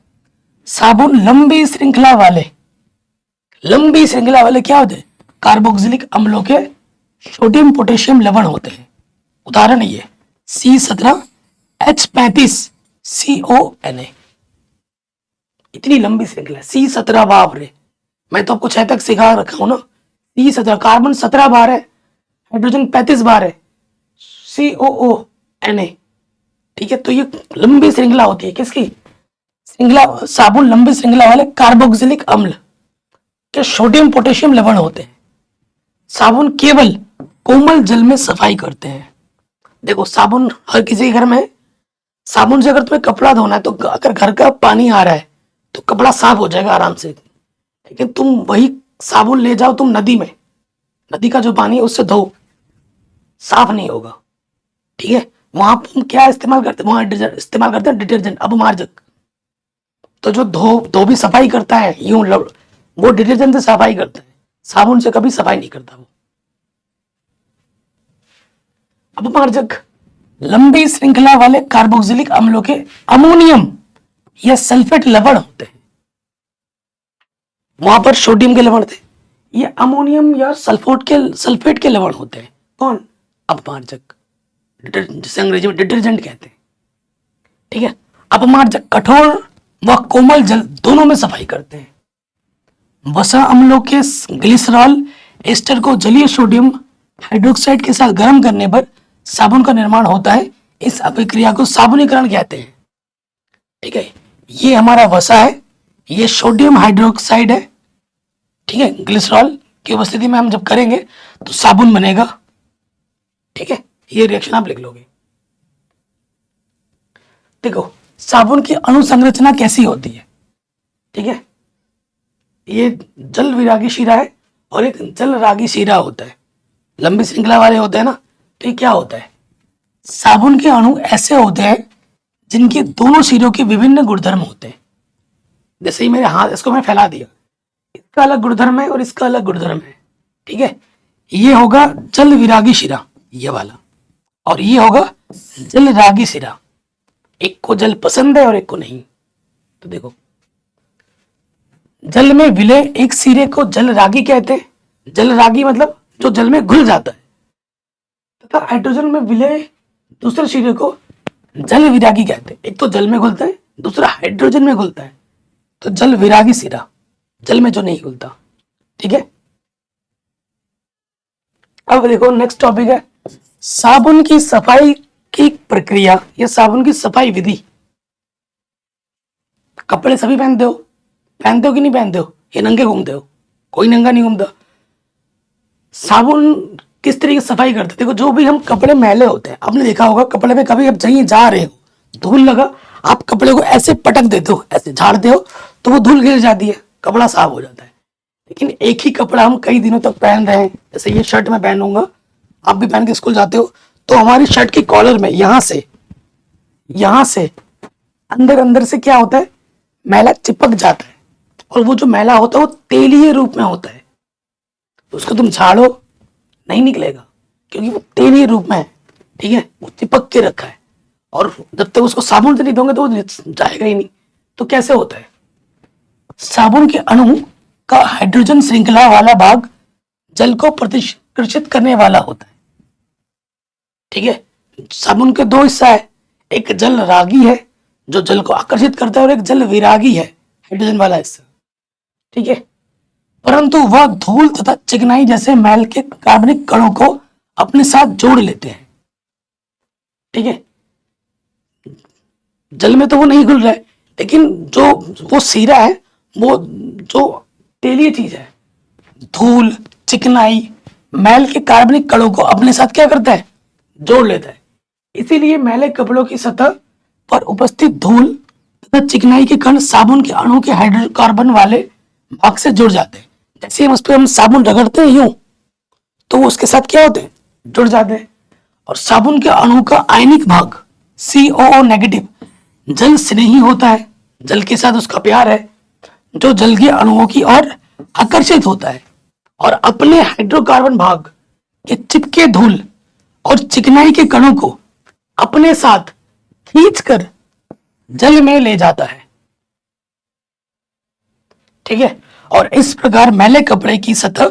साबुन लंबी श्रृंखला वाले क्या होते हैं, कार्बोक्सिलिक अम्लों के सोडियम पोटेशियम लवण होते हैं। उदाहरण ये C17H35CONA। इतनी लंबी श्रृंखला, C17, बाप रे, मैं तो आपको 6 तक सिखा रखा हूं ना। C17, कार्बन 17 बार है, हाइड्रोजन 35 बार है, COONA। ठीक है, तो ये लंबी श्रृंखला होती है किसकी, श्रृंखला, साबुन लंबी श्रृंखला वाले कार्बोक्सिलिक अम्ल के सोडियम पोटेशियम लवण होते हैं। साबुन केवल कोमल जल में सफाई करते हैं। देखो साबुन हर किसी के घर में है। साबुन से अगर तुम्हें कपड़ा धोना है तो अगर घर का पानी आ रहा है तो कपड़ा साफ हो जाएगा आराम से। लेकिन तुम वही साबुन ले जाओ तुम नदी में, नदी का जो पानी है उससे धो, साफ नहीं होगा। ठीक है, वहां तुम क्या इस्तेमाल करते हैं, वहां इस्तेमाल करते हैं डिटर्जेंट, अपमार्जक। तो जो धोबी सफाई करता है यूं वो डिटर्जेंट से सफाई करता है, साबुन से कभी सफाई नहीं करता वो। अपमार्जक लंबी श्रृंखला वाले कार्बोक्सिलिक अम्लों के अमोनियम या सल्फेट लवण होते हैं। वहां पर सोडियम के लवण थे, ये अमोनियम या सल्फेट के लवण होते हैं। कौन, अपमार्जक, जिसे अंग्रेजी में डिटर्जेंट कहते हैं। ठीक है, अपमार्जक कठोर व कोमल जल दोनों में सफाई करते हैं। वसा अम्लों के ग्लिसरॉल एस्टर को जलीय सोडियम हाइड्रोक्साइड के साथ गर्म करने पर साबुन का निर्माण होता है। इस अभिक्रिया को साबुनीकरण कहते हैं। ठीक है, ये हमारा वसा है, ये सोडियम हाइड्रोक्साइड है। ठीक है, ग्लिसरॉल की उपस्थिति में हम जब करेंगे तो साबुन बनेगा। ठीक है, ये रिएक्शन आप लिख लोगे। देखो साबुन की अणु संरचना कैसी होती है। ठीक है, ये जल विरागी शिरा है और एक जल रागी शिरा होता है। लंबी श्रृंखला वाले होते हैं ना, तो ये क्या होता है, साबुन के अणु ऐसे होते हैं जिनके दोनों सिरों के विभिन्न गुणधर्म होते हैं। जैसे ही मेरे हाथ, इसको मैं फैला दिया, इसका अलग गुणधर्म है और इसका अलग गुणधर्म है। ठीक है, ये होगा जल विरागी शिरा, ये वाला, और ये होगा जल रागी शिरा। एक को जल पसंद है और एक को नहीं। तो देखो जल में विलय एक सिरे को जल रागी कहते हैं। जल रागी मतलब जो जल में घुल जाता है, तथा हाइड्रोजन में विलय दूसरे सिरे को जल विरागी कहते हैं। एक तो जल में घुलता है, दूसरा हाइड्रोजन में घुलता है, तो जल विरागी सिरा, जल में जो नहीं घुलता। ठीक है, अब देखो नेक्स्ट टॉपिक है साबुन की सफाई की प्रक्रिया या साबुन की सफाई विधि। कपड़े सभी पहनते हो कि नहीं पहनते हो, ये नंगे घूमते हो, कोई नंगा नहीं घूमता। साबुन किस तरीके से सफाई करते हैं, देखो जो भी हम कपड़े मैले होते हैं, आपने देखा होगा कपड़े पे कभी आप कहीं जा रहे हो, धूल लगा, आप कपड़े को ऐसे पटक देते हो, ऐसे झाड़ते हो, तो वो धूल गिर जाती है, कपड़ा साफ हो जाता है। लेकिन एक ही कपड़ा हम कई दिनों तक पहन रहे हैं, जैसे ये शर्ट मैं पहनूंगा, आप भी पहन के स्कूल जाते हो, तो हमारी शर्ट की कॉलर में यहाँ से अंदर से क्या होता है, मैला चिपक जाता है, और वो जो मैला होता है वो तेलीय रूप में होता है। तो उसको तुम झाड़ो नहीं निकलेगा, क्योंकि वो तेलीय रूप में है। ठीक है, वो चिपक के रखा है, और जब तक उसको साबुन से नहीं धोंगे तो वो जाएगा ही नहीं। तो कैसे होता है, साबुन के अणु का हाइड्रोजन श्रृंखला वाला भाग जल को प्रतिकर्षित करने वाला होता है। ठीक है, साबुन के दो हिस्सा है, एक जल रागी है जो जल को आकर्षित करता है और एक जल विरागी है, हाइड्रोजन वाला हिस्सा। ठीक है, परंतु वह धूल तथा चिकनाई जैसे मैल के कार्बनिक कणों को अपने साथ जोड़ लेते हैं। ठीक है, जल में तो वो नहीं घुल रहा है, लेकिन जो वो सीरा है, वो जो तेलीय चीज है, धूल चिकनाई मैल के कार्बनिक कणों को अपने साथ क्या करता है, जोड़ लेता है। इसीलिए मैले कपड़ों की सतह पर उपस्थित धूल तथा चिकनाई के कण साबुन के अणु के हाइड्रोकार्बन वाले भाग से जुड़ जाते हैं। जैसे हम उस पर हम साबुन रगड़ते हैं यूं, तो वो उसके साथ क्या होते हैं, जुड़ जाते हैं। और साबुन के अणु का आयनिक भाग COO नेगेटिव जल स्नेही होता है, जल के साथ उसका प्यार है, जो जल के अणुओं की ओर आकर्षित होता है और अपने हाइड्रोकार्बन भाग के चिपके धूल और चिकनाई के कणों को अपने साथ खींचकर जल में ले जाता है। ठीक है, और इस प्रकार मैले कपड़े की सतह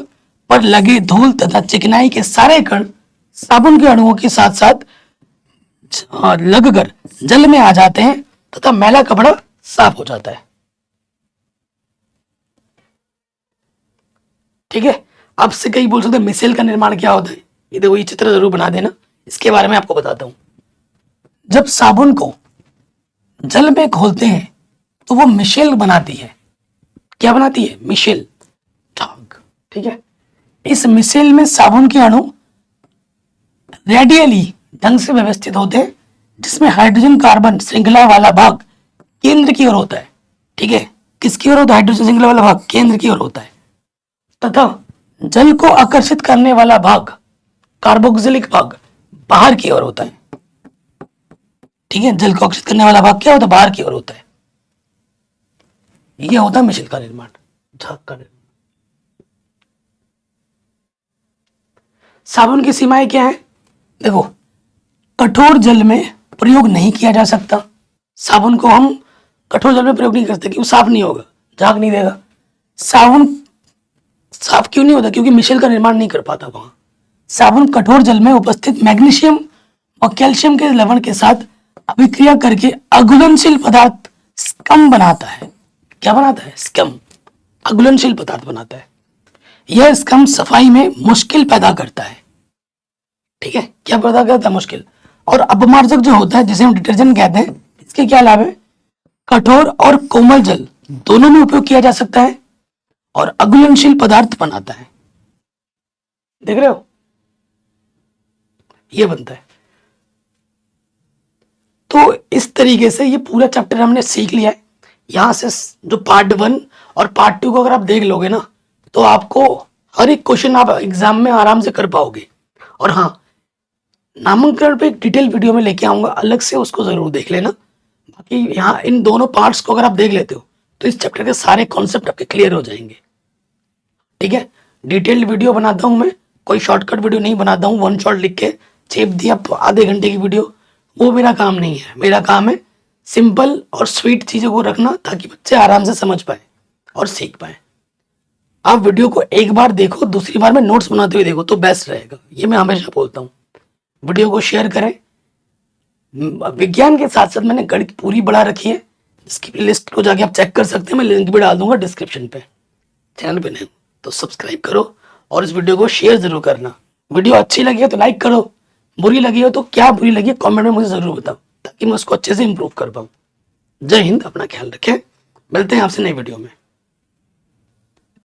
पर लगे धूल तथा चिकनाई के सारे कण साबुन के अणुओं के साथ साथ लगकर जल में आ जाते हैं तथा मैला कपड़ा साफ हो जाता है। ठीक है, आपसे कई बोल सकते हैं मिसेल का निर्माण क्या होता है, ये देखो, ये चित्र जरूर बना देना, इसके बारे में आपको बताता हूं। जब साबुन को जल में घोलते हैं तो वो मिशेल बनाती है। क्या बनाती है, मिशेल झाग। ठीक है, इस मिशेल में साबुन के अणु रेडियली ढंग से व्यवस्थित होते हैं, जिसमें हाइड्रोजन कार्बन श्रृंखला वाला भाग केंद्र की ओर होता है। ठीक है, किसकी ओर होता है, हाइड्रोजन श्रृंखला वाला भाग केंद्र की ओर होता है, तथा जल को आकर्षित करने वाला भाग कार्बोक्सिलिक भाग बाहर की ओर होता है। ठीक है, जल को आकर्षित करने वाला भाग क्या होता है, बाहर की ओर होता है। यह होता है मिशेल का निर्माण, झाग का निर्माण। साबुन की सीमाएं क्या है, देखो, कठोर जल में प्रयोग नहीं किया जा सकता। साबुन को हम कठोर जल में प्रयोग नहीं करते क्योंकि साफ नहीं होगा, झाग नहीं देगा। साबुन साफ क्यों नहीं होता, क्योंकि मिशेल का निर्माण नहीं कर पाता वहां। साबुन कठोर जल में उपस्थित मैग्नीशियम और कैल्शियम के लवण के साथ अभिक्रिया करके अघुलनशील पदार्थ स्कम बनाता है। क्या बनाता है, स्कम, अघुलनशील पदार्थ बनाता है। यह स्कम सफाई में मुश्किल पैदा करता है। ठीक है, क्या पैदा करता है, मुश्किल। और अपमार्जक जो होता है, जिसे हम डिटर्जेंट कहते हैं, इसके क्या लाभ है, कठोर और कोमल जल दोनों में उपयोग किया जा सकता है और अघुलनशील पदार्थ बनाता है। देख रहे हो, ये बनता है। तो इस तरीके से ये पूरा चैप्टर हमने सीख लिया है। यहां से जो पार्ट 1 और पार्ट 2 को अगर आप देख लोगे ना, तो आपको हर एक क्वेश्चन आप एग्जाम में आराम से कर पाओगे। और हाँ, नामांकन पे एक डिटेल वीडियो में लेके आऊंगा अलग से, उसको जरूर देख लेना। बाकी यहाँ इन दोनों पार्ट्स को अगर आप देख लेते हो तो इस चैप्टर के सारे कॉन्सेप्ट आपके क्लियर हो जाएंगे। ठीक है, डिटेल्ड वीडियो बनाता हूँ मैं, कोई शॉर्टकट वीडियो नहीं बनाता हूँ, वन शॉट लिख के चेप दिया आधे घंटे की वीडियो, वो मेरा काम नहीं है। मेरा काम है सिंपल और स्वीट चीज़ों को रखना, ताकि बच्चे आराम से समझ पाए और सीख पाए। आप वीडियो को एक बार देखो, दूसरी बार में नोट्स बनाते हुए देखो तो बेस्ट रहेगा, ये मैं हमेशा बोलता हूँ। वीडियो को शेयर करें। विज्ञान के साथ साथ मैंने गणित पूरी बढ़ा रखी है, इसकी प्लेलिस्ट को जाके आप चेक कर सकते हैं, मैं लिंक भी डाल दूंगा डिस्क्रिप्शन पे। चैनल पे नहीं तो सब्सक्राइब करो और इस वीडियो को शेयर जरूर करना। वीडियो अच्छी लगी है तो लाइक करो, बुरी लगी हो तो क्या बुरी लगी है कमेंट में मुझे जरूर बताओ, ताकि मैं उसको अच्छे से इंप्रूव कर पाऊँ। जय हिंद, अपना ख्याल रखें, मिलते हैं आपसे नई वीडियो में।